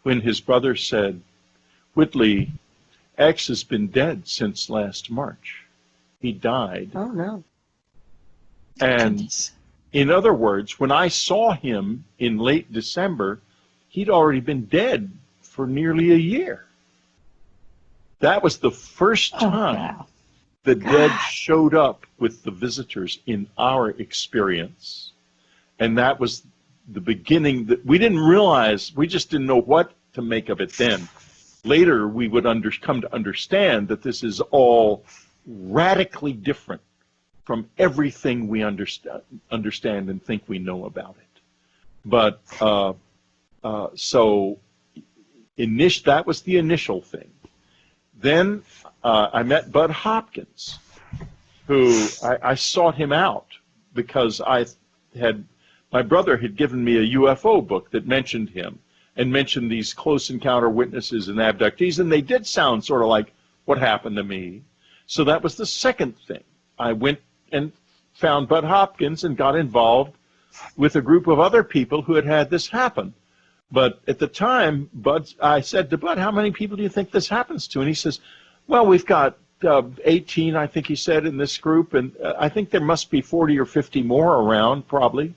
when his brother said, Whitley, X has been dead since last March. He died. Oh, no. And Goodness. in other words, when I saw him in late December, he'd already been dead for nearly a year. That was the first time Wow. the dead showed up with the visitors in our experience. And that was the beginning. That we didn't realize, we just didn't know what to make of it then. Later, we would come to understand that this is all radically different from everything we understand and think we know about it. But so that was the initial thing. Then I met Bud Hopkins, who I sought him out because my brother had given me a UFO book that mentioned him and mentioned these close encounter witnesses and abductees, and they did sound sort of like what happened to me. So that was the second thing. I went and found Bud Hopkins and got involved with a group of other people who had had this happen. But at the time, I said to Bud, how many people do you think this happens to? And he says, well, we've got 18, I think he said, in this group, and I think there must be 40 or 50 more around, probably.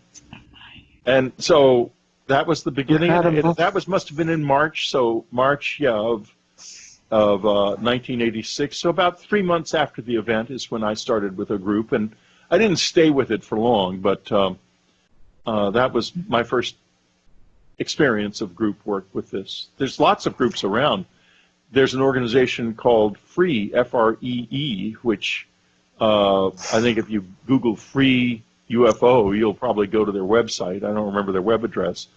And so that was the beginning. That must have been in March, so March of 1986. So about 3 months after the event is when I started with a group, and I didn't stay with it for long, but that was my first experience of group work with this. There's lots of groups around. There's an organization called Free, F-R-E-E, which I think if you Google Free UFO, you'll probably go to their website. I don't remember their web address,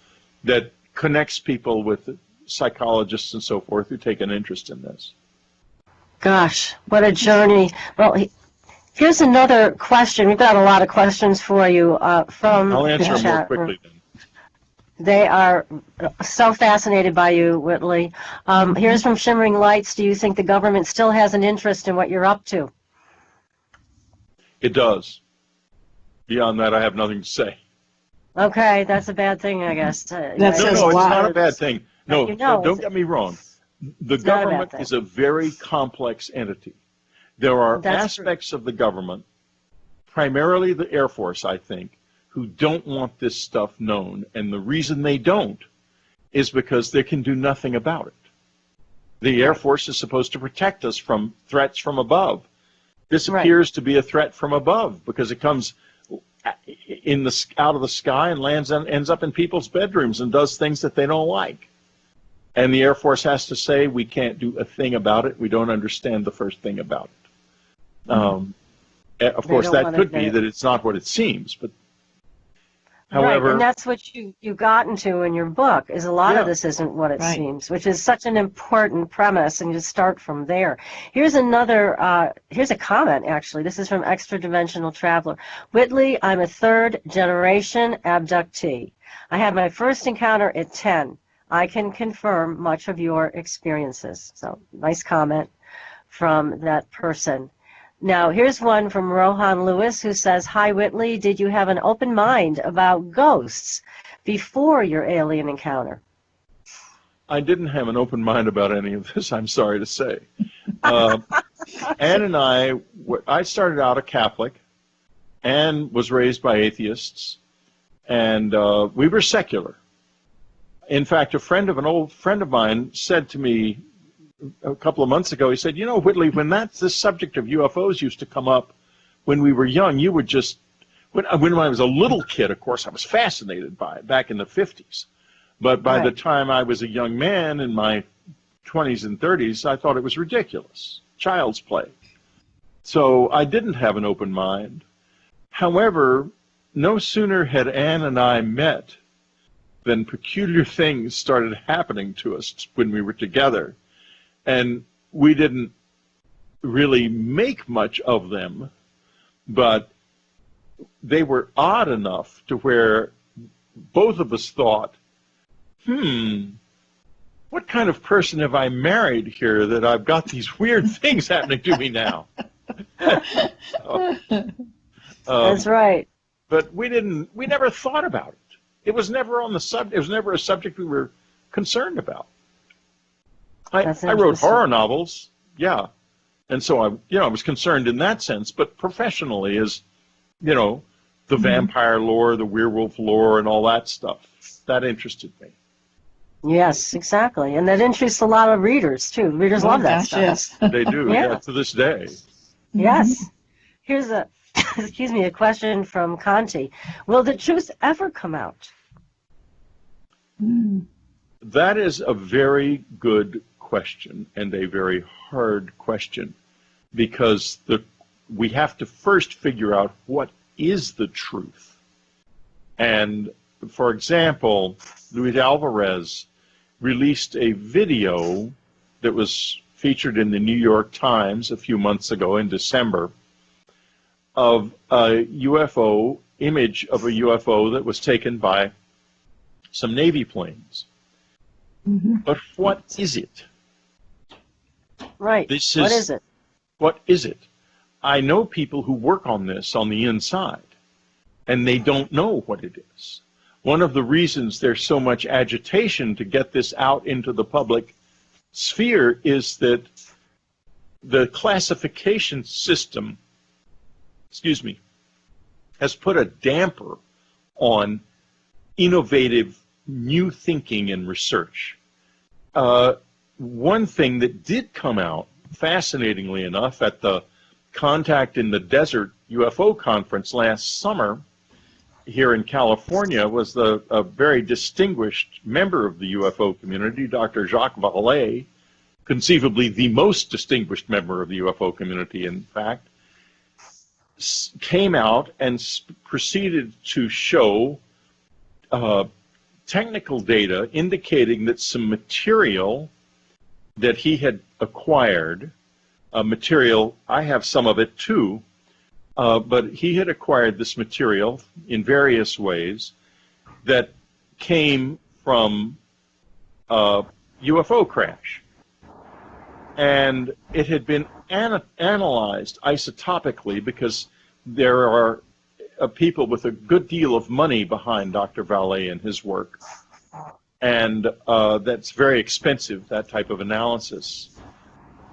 that connects people with psychologists and so forth who take an interest in this. Gosh, what a journey. Well, here's another question. We've got a lot of questions for you from I'll answer the them more chat room. quickly then. They are so fascinated by you, Whitley. Here's from Shimmering Lights. Do you think the government still has an interest in what you're up to? It does. Beyond that, I have nothing to say. Okay, that's a bad thing, I guess. That No, says no, a it's lot. not a bad thing. No, You know, don't get me wrong. The not a bad government thing. is a very complex entity. There are That's true. aspects of the government, primarily the Air Force, I think, who don't want this stuff known. And the reason they don't is because they can do nothing about it. The Air Force is supposed to protect us from threats from above. This Right. appears to be a threat from above because it comes out of the sky and ends up in people's bedrooms and does things that they don't like. And the Air Force has to say, we can't do a thing about it. We don't understand the first thing about it. Of course, don't that wanna could get be it. that it's not what it seems. But Right, however, and that's what you got into in your book, is a lot of Yeah. this isn't what it Right. seems, which is such an important premise, and you start from there. Here's another, here's a comment, actually. This is from Extra Dimensional Traveler. Whitley, I'm a third-generation abductee. I had my first encounter at 10. I can confirm much of your experiences. So, nice comment from that person. Now, here's one from Rohan Lewis who says, hi, Whitley, did you have an open mind about ghosts before your alien encounter? I didn't have an open mind about any of this, I'm sorry to say. Ann and I started out a Catholic. Ann was raised by atheists, and we were secular. In fact, an old friend of mine said to me a couple of months ago, he said, Whitley, when this subject of UFOs used to come up when we were young, when I was a little kid, of course, I was fascinated by it back in the 50s. But by the time I was a young man in my 20s and 30s, I thought it was ridiculous, child's play. So I didn't have an open mind. However, no sooner had Anne and I met than peculiar things started happening to us when we were together. And we didn't really make much of them, but they were odd enough to where both of us thought, what kind of person have I married here that I've got these weird things happening to me now? That's right. But we never thought about it. It was never on the subject. It was never a subject we were concerned about. I wrote horror novels, yeah, and so I was concerned in that sense. But professionally, as the vampire lore, the werewolf lore, and all that stuff, that interested me. Yes, exactly, and that interests a lot of readers too. Readers love that stuff. Yes. They do, yeah, to this day. Yes. Here's a a question from Conti. Will the truth ever come out? That is a very good question and a very hard question, because we have to first figure out what is the truth. And for example, Luis Alvarez released a video that was featured in the New York Times a few months ago in December of a UFO image of a UFO that was taken by some Navy planes. But what is it? Right. What is it? What is it? I know people who work on this on the inside, and they don't know what it is. One of the reasons there's so much agitation to get this out into the public sphere is that the classification system, has put a damper on innovative new thinking and research. One thing that did come out, fascinatingly enough, at the Contact in the Desert UFO conference last summer here in California was a very distinguished member of the UFO community, Dr. Jacques Vallée, conceivably the most distinguished member of the UFO community, in fact, came out and proceeded to show technical data indicating that some material that he had acquired, material, I have some of it too, but he had acquired this material in various ways that came from a UFO crash. And it had been analyzed isotopically because there are people with a good deal of money behind Dr. Vallée and his work. And that's very expensive, that type of analysis.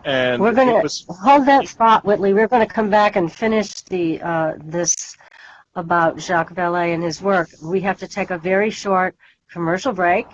And we're going to hold that thought, Whitley. We're going to come back and finish this about Jacques Vallée and his work. We have to take a very short commercial break.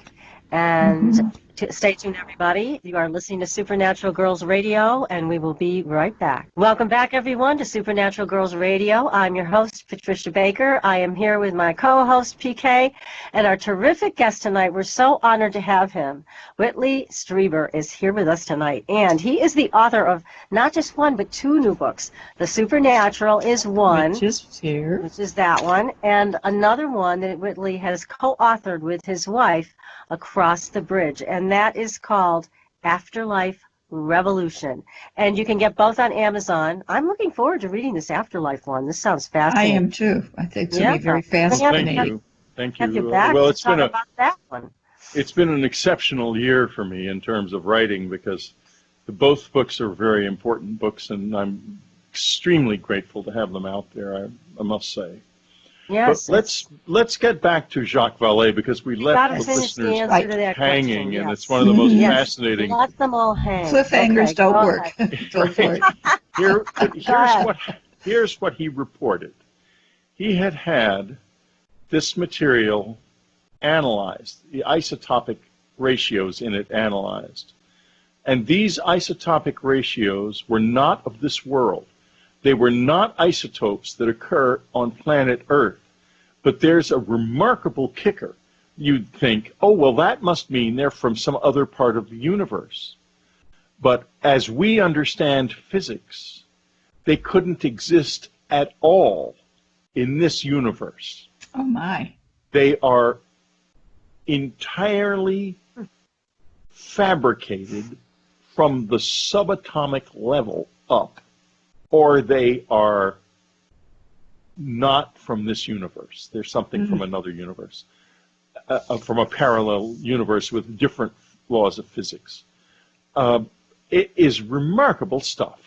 And stay tuned, everybody. You are listening to Supernatural Girlz Radio, and we will be right back. Welcome back, everyone, to Supernatural Girlz Radio. I'm your host, Patricia Baker. I am here with my co-host, PK, and our terrific guest tonight. We're so honored to have him. Whitley Strieber is here with us tonight, and he is the author of not just one, but two new books. The Supernatural is one, which is that one, and another one that Whitley has co-authored with his wife, Across the Bridge, and that is called Afterlife Revolution. And you can get both on Amazon. I'm looking forward to reading this Afterlife one. This sounds fascinating. I am too. I think it's going to be very fascinating. Thank you. Have you back well, to talk about that one. It's been an exceptional year for me in terms of writing because both books are very important books, and I'm extremely grateful to have them out there, I must say. Yes. But let's get back to Jacques Vallée because we left the listeners hanging, and it's one of the most fascinating. Let them all hang. Cliffhangers don't work. Here's what he reported. He had this material analyzed, the isotopic ratios in it analyzed, and these isotopic ratios were not of this world. They were not isotopes that occur on planet Earth. But there's a remarkable kicker. You'd think, oh, well, that must mean they're from some other part of the universe. But as we understand physics, they couldn't exist at all in this universe. Oh, my. They are entirely fabricated from the subatomic level up, or they are not from this universe. They're something from another universe, from a parallel universe with different laws of physics. It is remarkable stuff.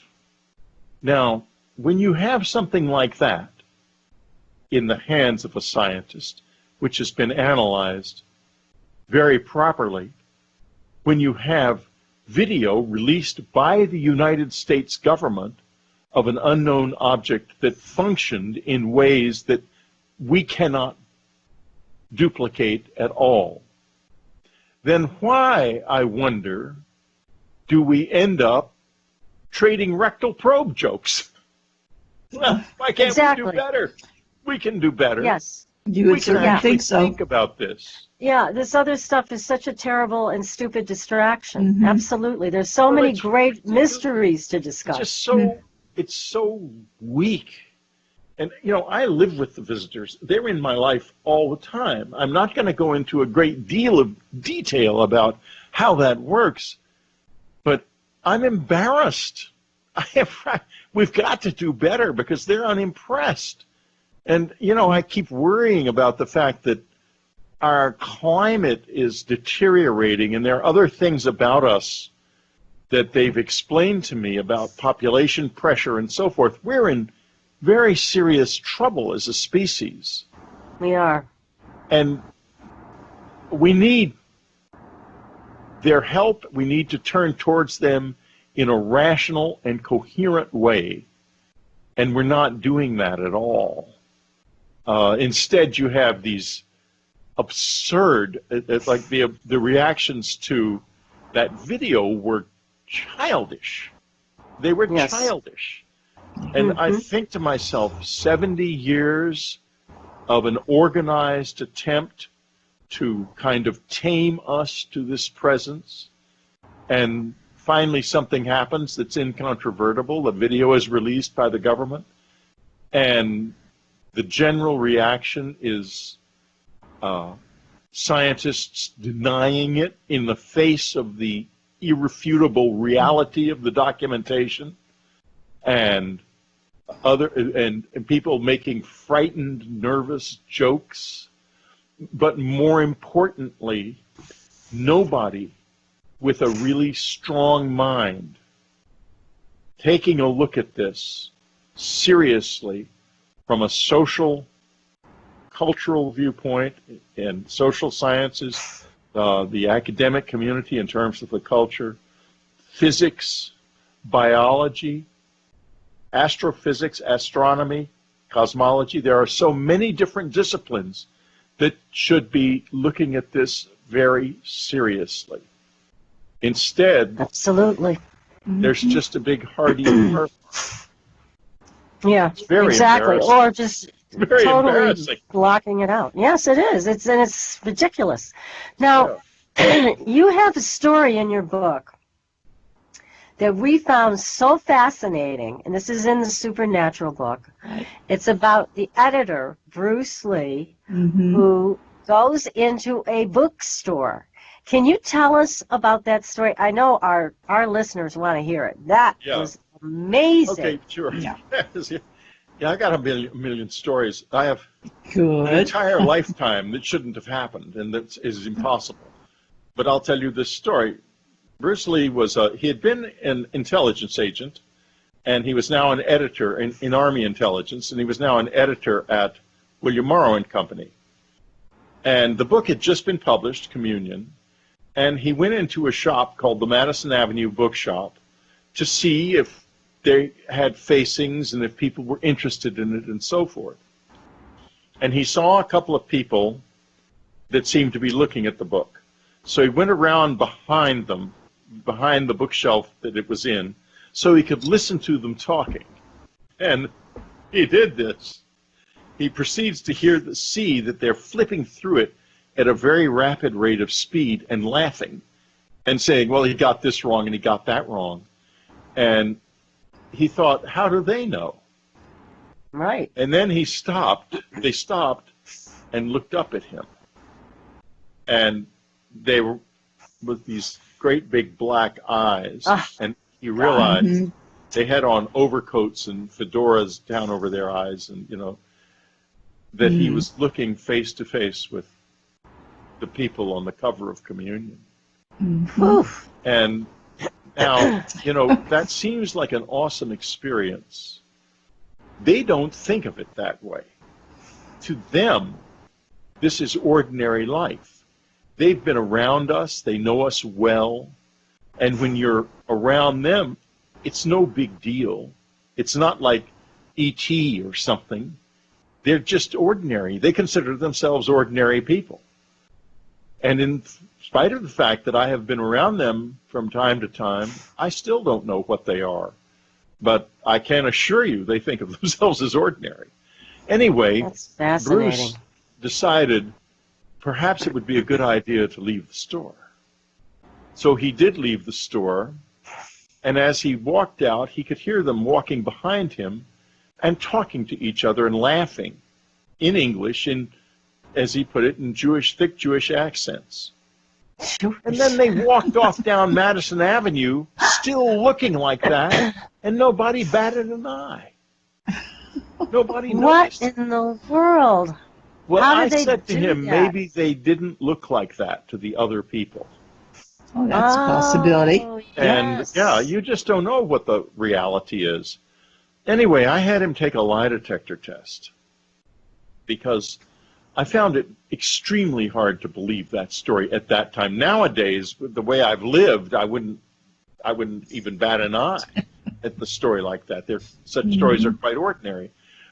Now, when you have something like that in the hands of a scientist, which has been analyzed very properly, when you have video released by the United States government of an unknown object that functioned in ways that we cannot duplicate at all, then why, I wonder, do we end up trading rectal probe jokes? Well, why can't we do better? We can do better. Yes. You would certainly think so. Think about this. Yeah, this other stuff is such a terrible and stupid distraction. Absolutely. There's so many great mysteries to discuss. It's just so, it's so weak. And, you know, I live with the visitors. They're in my life all the time. I'm not going to go into a great deal of detail about how that works, but I'm embarrassed. We've got to do better because they're unimpressed. And, you know, I keep worrying about the fact that our climate is deteriorating, and there are other things about us that they've explained to me about population pressure and so forth. We're in very serious trouble as a species. We are. And we need their help. We need to turn towards them in a rational and coherent way. And we're not doing that at all. Instead, you have these absurd, like the reactions to that video were childish. They were childish. And I think to myself, 70 years of an organized attempt to kind of tame us to this presence, and finally something happens that's incontrovertible. The video is released by the government, and the general reaction is scientists denying it in the face of the irrefutable reality of the documentation, and people making frightened, nervous jokes. But more importantly, nobody with a really strong mind taking a look at this seriously from a social, cultural viewpoint in social sciences, the academic community in terms of the culture, physics, biology, astrophysics, astronomy, cosmology. There are so many different disciplines that should be looking at this very seriously. Instead, absolutely, there's just a big hardy murmur. Yeah, exactly. Or just very totally blocking it out. Yes, it is. It's ridiculous. Now, you have a story in your book that we found so fascinating, and this is in the Supernatural book. Right. It's about the editor, Bruce Lee, who goes into a bookstore. Can you tell us about that story? I know our listeners want to hear it. That was amazing. Okay, sure. Yeah, I got a million stories. I have an entire lifetime that shouldn't have happened, and that is impossible. But I'll tell you this story. Bruce Lee he had been an intelligence agent, and he was now an editor in Army intelligence, and he was now an editor at William Morrow and Company. And the book had just been published, Communion, and he went into a shop called the Madison Avenue Bookshop to see if they had facings and if people were interested in it and so forth. And he saw a couple of people that seemed to be looking at the book. So he went around behind them, behind the bookshelf that it was in, so he could listen to them talking. And he did this. He proceeds to see that they're flipping through it at a very rapid rate of speed and laughing and saying, well, he got this wrong and he got that wrong. And he thought, how do they know? Right. And then they stopped and looked up at him. And they were with these great big black eyes. And he realized they had on overcoats and fedoras down over their eyes, and that he was looking face to face with the people on the cover of Communion. And now, that seems like an awesome experience. They don't think of it that way. To them, this is ordinary life. They've been around us, they know us well, and when you're around them, it's no big deal. It's not like E.T. or something. They're just ordinary. They consider themselves ordinary people. And in spite of the fact that I have been around them from time to time, I still don't know what they are. But I can assure you they think of themselves as ordinary. Anyway, Bruce decided perhaps it would be a good idea to leave the store. So he did leave the store, and as he walked out, he could hear them walking behind him and talking to each other and laughing in English, as he put it, in thick Jewish accents. And then they walked off down Madison Avenue, still looking like that, and nobody batted an eye. Nobody noticed. What in the world? Well, How I did they said to do him, that? maybe they didn't look like that to the other people. Oh, that's a possibility. And, Yes. yeah, you just don't know what the reality is. Anyway, I had him take a lie detector test because I found it extremely hard to believe that story at that time. Nowadays, with the way I've lived, I wouldn't even bat an eye at the story like that. Such stories are quite ordinary.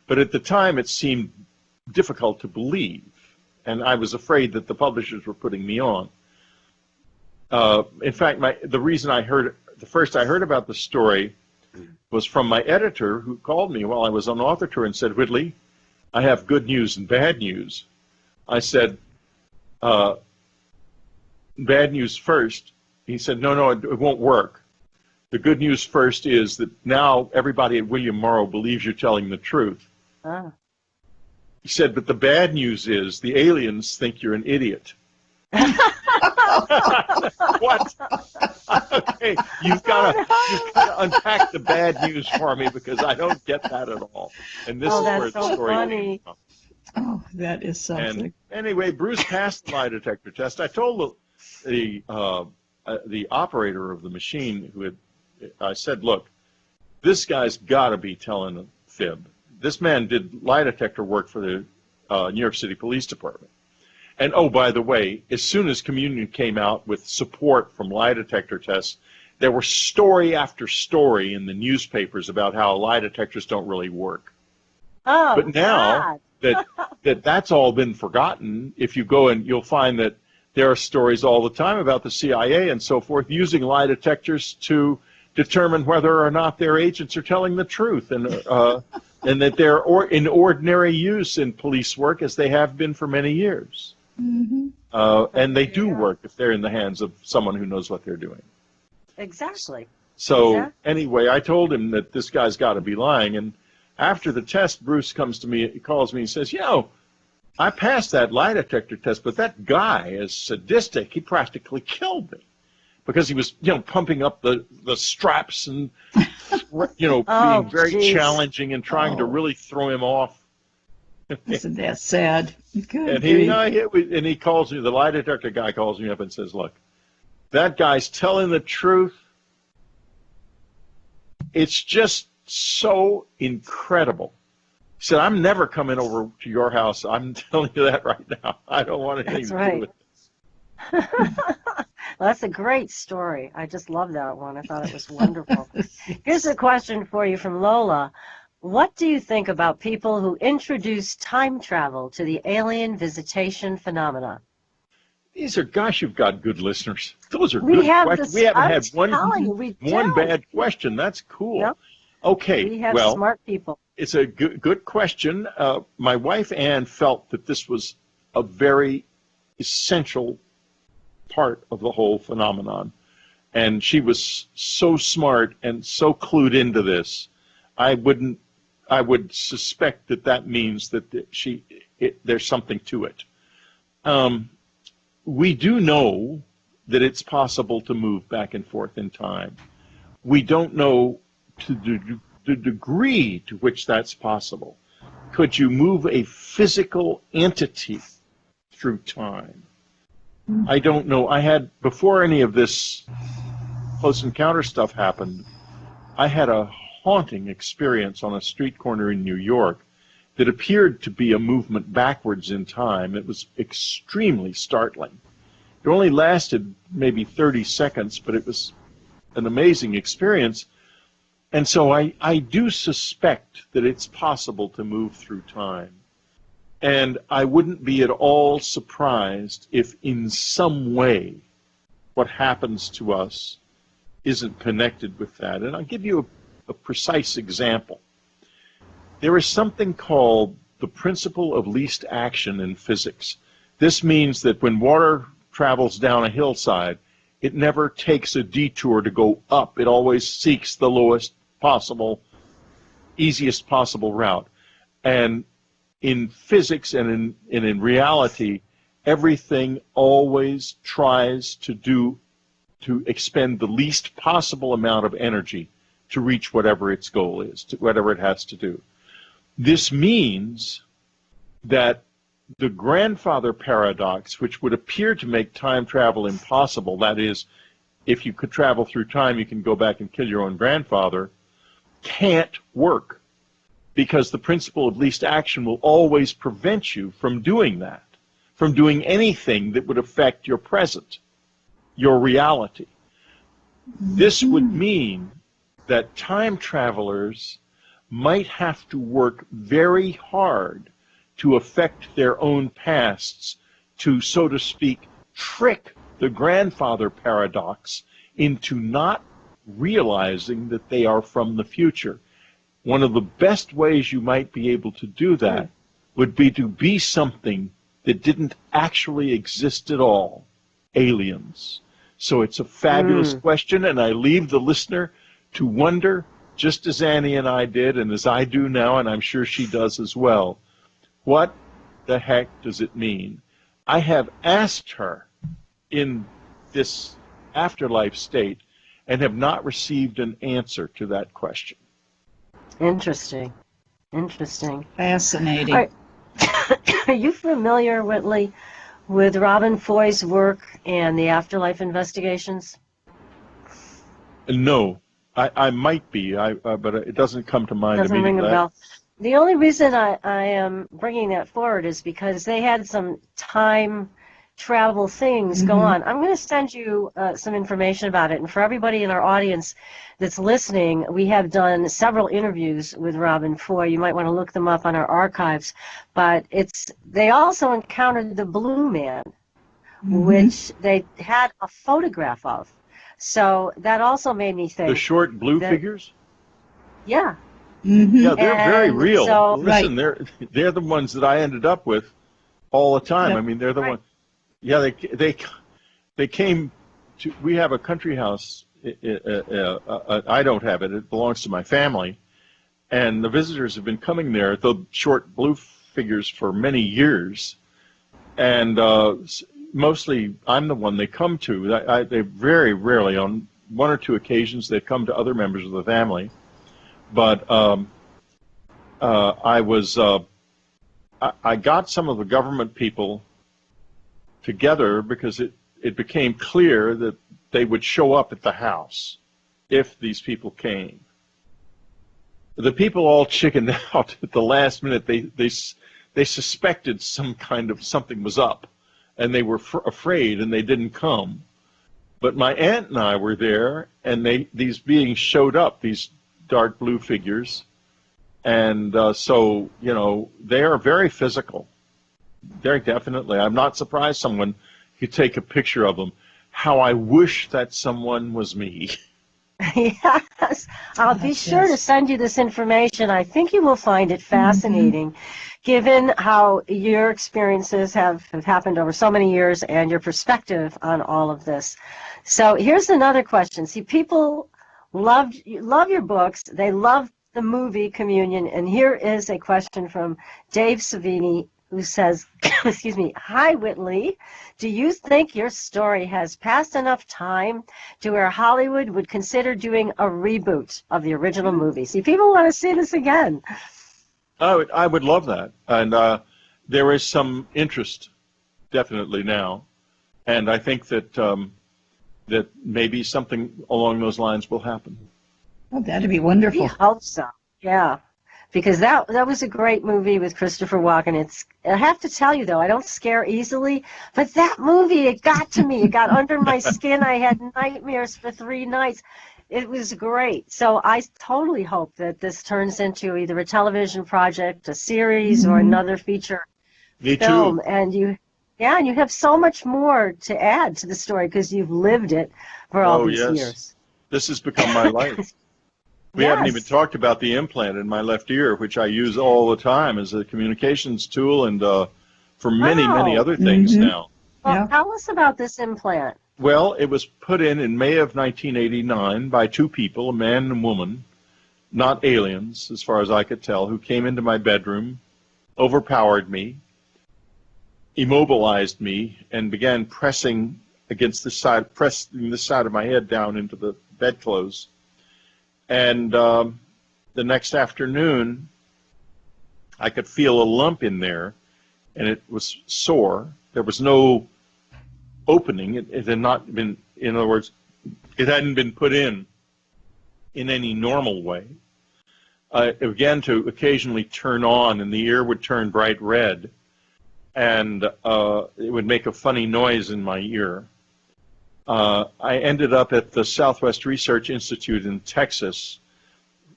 But at the time, it seemed difficult to believe, and I was afraid that the publishers were putting me on. In fact, the first I heard about the story was from my editor, who called me while I was on author tour and said, Whitley, I have good news and bad news. I said, bad news first. He said, no, it won't work. The good news first is that now everybody at William Morrow believes you're telling the truth. He said, but the bad news is the aliens think you're an idiot. What? Okay, you've got to unpack the bad news for me because I don't get that at all. And this is where the story came from. Oh, that is something. And anyway, Bruce passed the lie detector test. I told the operator of the machine I said, look, this guy's got to be telling a fib. This man did lie detector work for the New York City Police Department. And, oh, by the way, as soon as Communion came out with support from lie detector tests, there were story after story in the newspapers about how lie detectors don't really work. Oh, but now that's all been forgotten, if you go and you'll find that there are stories all the time about the CIA and so forth using lie detectors to determine whether or not their agents are telling the truth, and that they're in ordinary use in police work, as they have been for many years. And they do work if they're in the hands of someone who knows what they're doing. Exactly. So anyway, I told him that this guy's got to be lying. And after the test, Bruce comes to me, he calls me and says, I passed that lie detector test, but that guy is sadistic. He practically killed me because he was, pumping up the straps and, being very challenging and trying to really throw him off. Isn't that sad? And he calls me, the lie detector guy calls me up and says, look, that guy's telling the truth. It's just so incredible. He said, I'm never coming over to your house. I'm telling you that right now. I don't want anything to do with this. Well, that's a great story. I just love that one. I thought it was wonderful. Here's a question for you from Lola. What do you think about people who introduce time travel to the alien visitation phenomena? Gosh, you've got good listeners. Those are good questions. We haven't had one bad question. That's cool. Yep. Okay, We have well, smart people. it's a good question. My wife, Ann, felt that this was a very essential part of the whole phenomenon. And she was so smart and so clued into this. I would suspect that that means that there's something to it. We do know that it's possible to move back and forth in time. We don't know to the degree to which that's possible. Could you move a physical entity through time? I don't know. Before any of this close encounter stuff happened, I had a haunting experience on a street corner in New York that appeared to be a movement backwards in time. It was extremely startling. It only lasted maybe 30 seconds, but it was an amazing experience. And so I do suspect that it's possible to move through time. And I wouldn't be at all surprised if in some way what happens to us isn't connected with that. And I'll give you a precise example. There is something called the principle of least action in physics. This means that when water travels down a hillside, it never takes a detour to go up. It always seeks the lowest possible, easiest possible route. And in physics and in reality, everything always tries to expend the least possible amount of energy to reach whatever its goal is, whatever it has to do. This means that the grandfather paradox, which would appear to make time travel impossible, that is, if you could travel through time, you can go back and kill your own grandfather, can't work, because the principle of least action will always prevent you from doing that, from doing anything that would affect your present, your reality. This would mean that time travelers might have to work very hard to affect their own pasts, to, so to speak, trick the grandfather paradox into not realizing that they are from the future. One of the best ways you might be able to do that would be to be something that didn't actually exist at all, aliens. So it's a fabulous question, and I leave the listener to wonder, just as Annie and I did, and as I do now, and I'm sure she does as well, what the heck does it mean? I have asked her in this afterlife state and have not received an answer to that question. Interesting. Interesting. Fascinating. Are you familiar, Whitley, with Robin Foy's work and the afterlife investigations? No, I might be, but it doesn't come to mind Doesn't ring a immediately. bell. The only reason I am bringing that forward is because they had some time travel things go on. I'm going to send you some information about it. And for everybody in our audience that's listening, we have done several interviews with Robin Foy. You might want to look them up on our archives. But they also encountered the Blue Man, which they had a photograph of. So that also made me think. The short blue figures? Yeah. Yeah, they're very real. So, Listen, they're the ones that I ended up with all the time. I mean, they're the ones. Yeah, they came to. We have a country house. I don't have it. It belongs to my family, and the visitors have been coming there. The short blue figures for many years, and mostly I'm the one they come to. They very rarely, on one or two occasions, they come to other members of the family. But I got some of the government people together because it became clear that they would show up at the house if these people came. The people all chickened out at the last minute. They suspected something was up, and they were afraid, and they didn't come. But my aunt and I were there, and these beings showed up, these dark blue figures, and so, you know, they are very physical. Very definitely. I'm not surprised someone could take a picture of them. How I wish that someone was me. Yeah. Yes, I'll be sure to send you this information. I think you will find it fascinating, given how your experiences have happened over so many years and your perspective on all of this. So here's another question. See, people love your books. They love the movie Communion. And here is a question from Dave Savini, who says, excuse me, "Hi, Whitley. Do you think your story has passed enough time to where Hollywood would consider doing a reboot of the original movie?" See, people want to see this again. I would love that. And there is some interest, definitely now. And I think that that maybe something along those lines will happen. Oh, that'd be wonderful. We hope so, yeah. Because that was a great movie with Christopher Walken. I have to tell you, though, I don't scare easily, but that movie, it got to me. It got under my skin. I had nightmares for 3 nights. It was great. So I totally hope that this turns into either a television project, a series, or another feature film. Me too. And you have so much more to add to the story because you've lived it for all these years. This has become my life. We haven't even talked about the implant in my left ear, which I use all the time as a communications tool and for many, many other things now. Well, tell us about this implant. Well, it was put in May of 1989 by 2 people, a man and a woman, not aliens, as far as I could tell, who came into my bedroom, overpowered me, immobilized me, and began pressing against the side, pressing the side of my head down into the bedclothes. And the next afternoon, I could feel a lump in there, and it was sore. There was no opening. It had not been, in other words, it hadn't been put in any normal way. It began to occasionally turn on, and the ear would turn bright red, and it would make a funny noise in my ear. I ended up at the Southwest Research Institute in Texas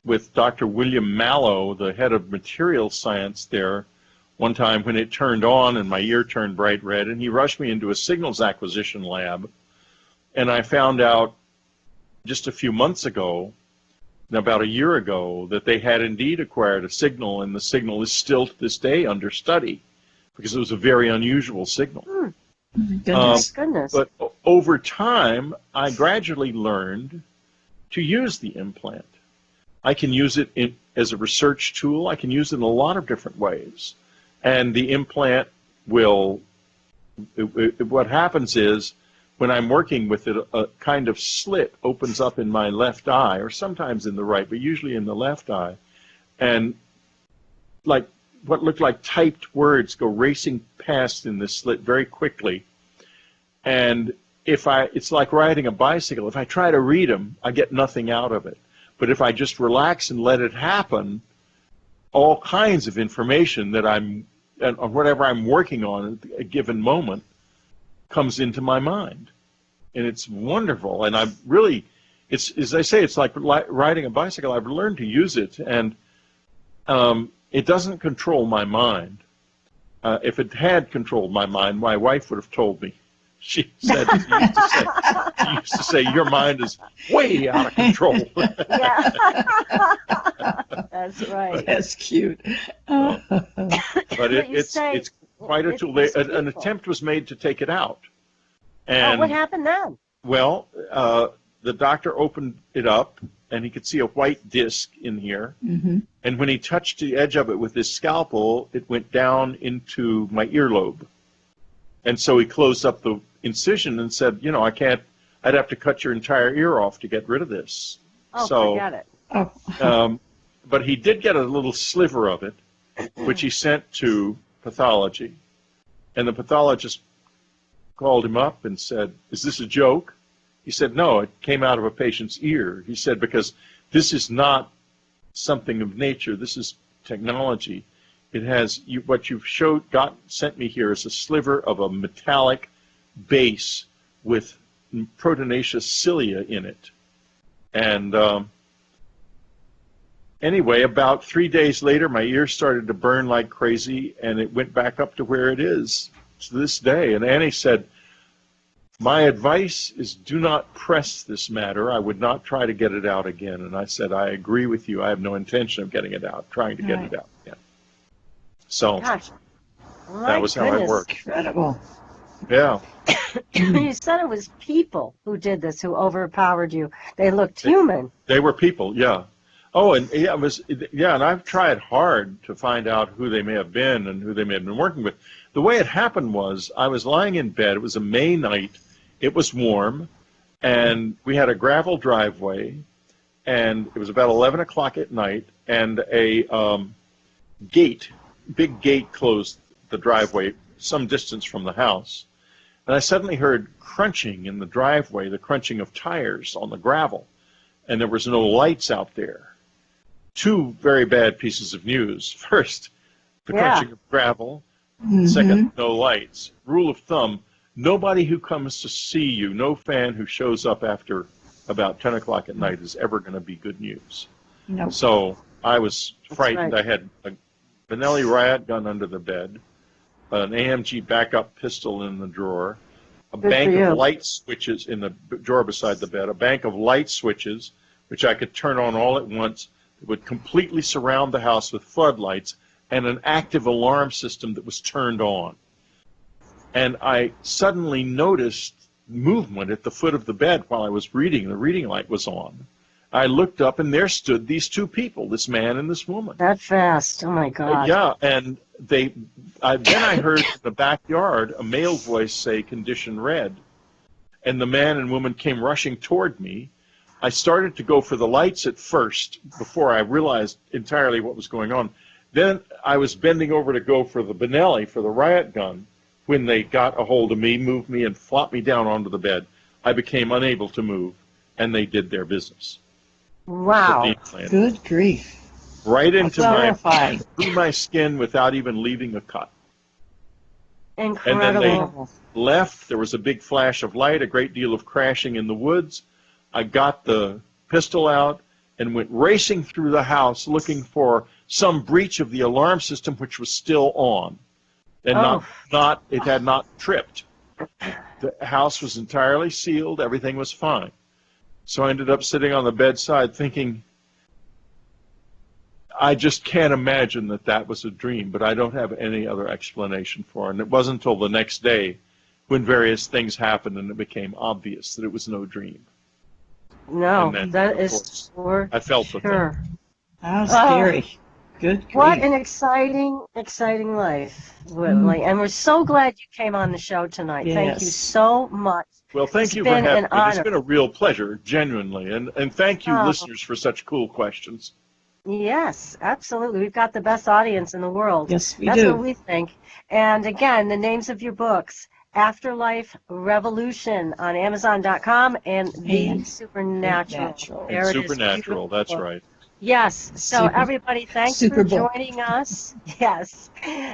with Dr. William Mallow, the head of material science there, one time when it turned on and my ear turned bright red, and he rushed me into a signals acquisition lab. And I found out just a few months ago, about a year ago, that they had indeed acquired a signal, and the signal is still to this day under study because it was a very unusual signal. Goodness. But over time, I gradually learned to use the implant. I can use it as a research tool. I can use it in a lot of different ways. And the implant will, what happens is, when I'm working with it, a kind of slit opens up in my left eye, or sometimes in the right, but usually in the left eye. And like what looked like typed words go racing past in this slit very quickly. And it's like riding a bicycle. If I try to read them, I get nothing out of it. But if I just relax and let it happen, all kinds of information and whatever I'm working on at a given moment comes into my mind. And it's wonderful. And I've really, it's, as I say, it's like riding a bicycle. I've learned to use it, and it doesn't control my mind. If it had controlled my mind, my wife would have told me. She said, she used to say, your mind is way out of control. Yeah. That's right. That's cute. But it's quite a tool. An attempt was made to take it out. And what happened then? Well, the doctor opened it up, and he could see a white disc in here. Mm-hmm. And when he touched the edge of it with his scalpel, it went down into my earlobe. And so he closed up the incision and said, I'd have to cut your entire ear off to get rid of this. Oh, forget it. Oh. But he did get a little sliver of it, which he sent to pathology. And the pathologist called him up and said, is this a joke? He said, no, it came out of a patient's ear. He said, because this is not something of nature. This is technology. It has, what you've sent me here is a sliver of a metallic base with proteinaceous cilia in it. And anyway, about 3 days later, my ear started to burn like crazy, and it went back up to where it is to this day. And Annie said, My advice is do not press this matter. I would not try to get it out again. And I said, I agree with you. I have no intention of getting it out, trying to get it out again. So Gosh, that was how it worked. Incredible. Yeah. You said it was people who did this, who overpowered you. They looked human. They were people, yeah. Oh, and and I've tried hard to find out who they may have been and who they may have been working with. The way it happened was I was lying in bed. It was a May night. It was warm, and we had a gravel driveway, and it was about 11 o'clock at night, and a big gate closed the driveway some distance from the house. And I suddenly heard crunching in the driveway, the crunching of tires on the gravel, and there was no lights out there. Two very bad pieces of news. First, the crunching of gravel. Second, no lights. Rule of thumb, nobody who comes to see you, no fan who shows up after about 10 o'clock at night is ever going to be good news. Nope. So I was frightened. Right. I had a Benelli riot gun under the bed, an AMG backup pistol in the drawer, a bank of light switches in the drawer beside the bed, a bank of light switches, which I could turn on all at once, that would completely surround the house with floodlights, and an active alarm system that was turned on. And I suddenly noticed movement at the foot of the bed while I was reading. The reading light was on. I looked up, and there stood these two people, this man and this woman. That fast. Oh, my God. Yeah, and then I heard in the backyard a male voice say, "Condition red." And the man and woman came rushing toward me. I started to go for the lights at first before I realized entirely what was going on. Then I was bending over to go for the Benelli, for the riot gun, when they got a hold of me, moved me, and flopped me down onto the bed. I became unable to move, and they did their business. Wow. Good grief. Right into through my skin without even leaving a cut. Incredible. And then they left. There was a big flash of light, a great deal of crashing in the woods. I got the pistol out and went racing through the house looking for some breach of the alarm system, which was still on, and it had not tripped. The house was entirely sealed. Everything was fine. So I ended up sitting on the bedside thinking, I just can't imagine that that was a dream, but I don't have any other explanation for it. And it wasn't until the next day when various things happened and it became obvious that it was no dream. No, then, that is for I felt sure. How scary. Good grief. What an exciting life, Whitley. And we're so glad you came on the show tonight. Yes. Thank you so much. Well, thank you for having me. It's been a real pleasure, genuinely. And thank you, listeners, for such cool questions. Yes, absolutely. We've got the best audience in the world. Yes, we That's do. what we think. And again, the names of your books: Afterlife Revolution on Amazon.com and The Supernatural. And Supernatural, that's right. Yes. So everybody, thanks for joining us. Yes.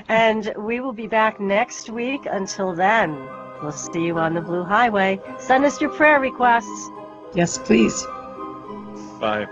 And we will be back next week. Until then, we'll see you on the Blue Highway. Send us your prayer requests. Yes, please. Bye.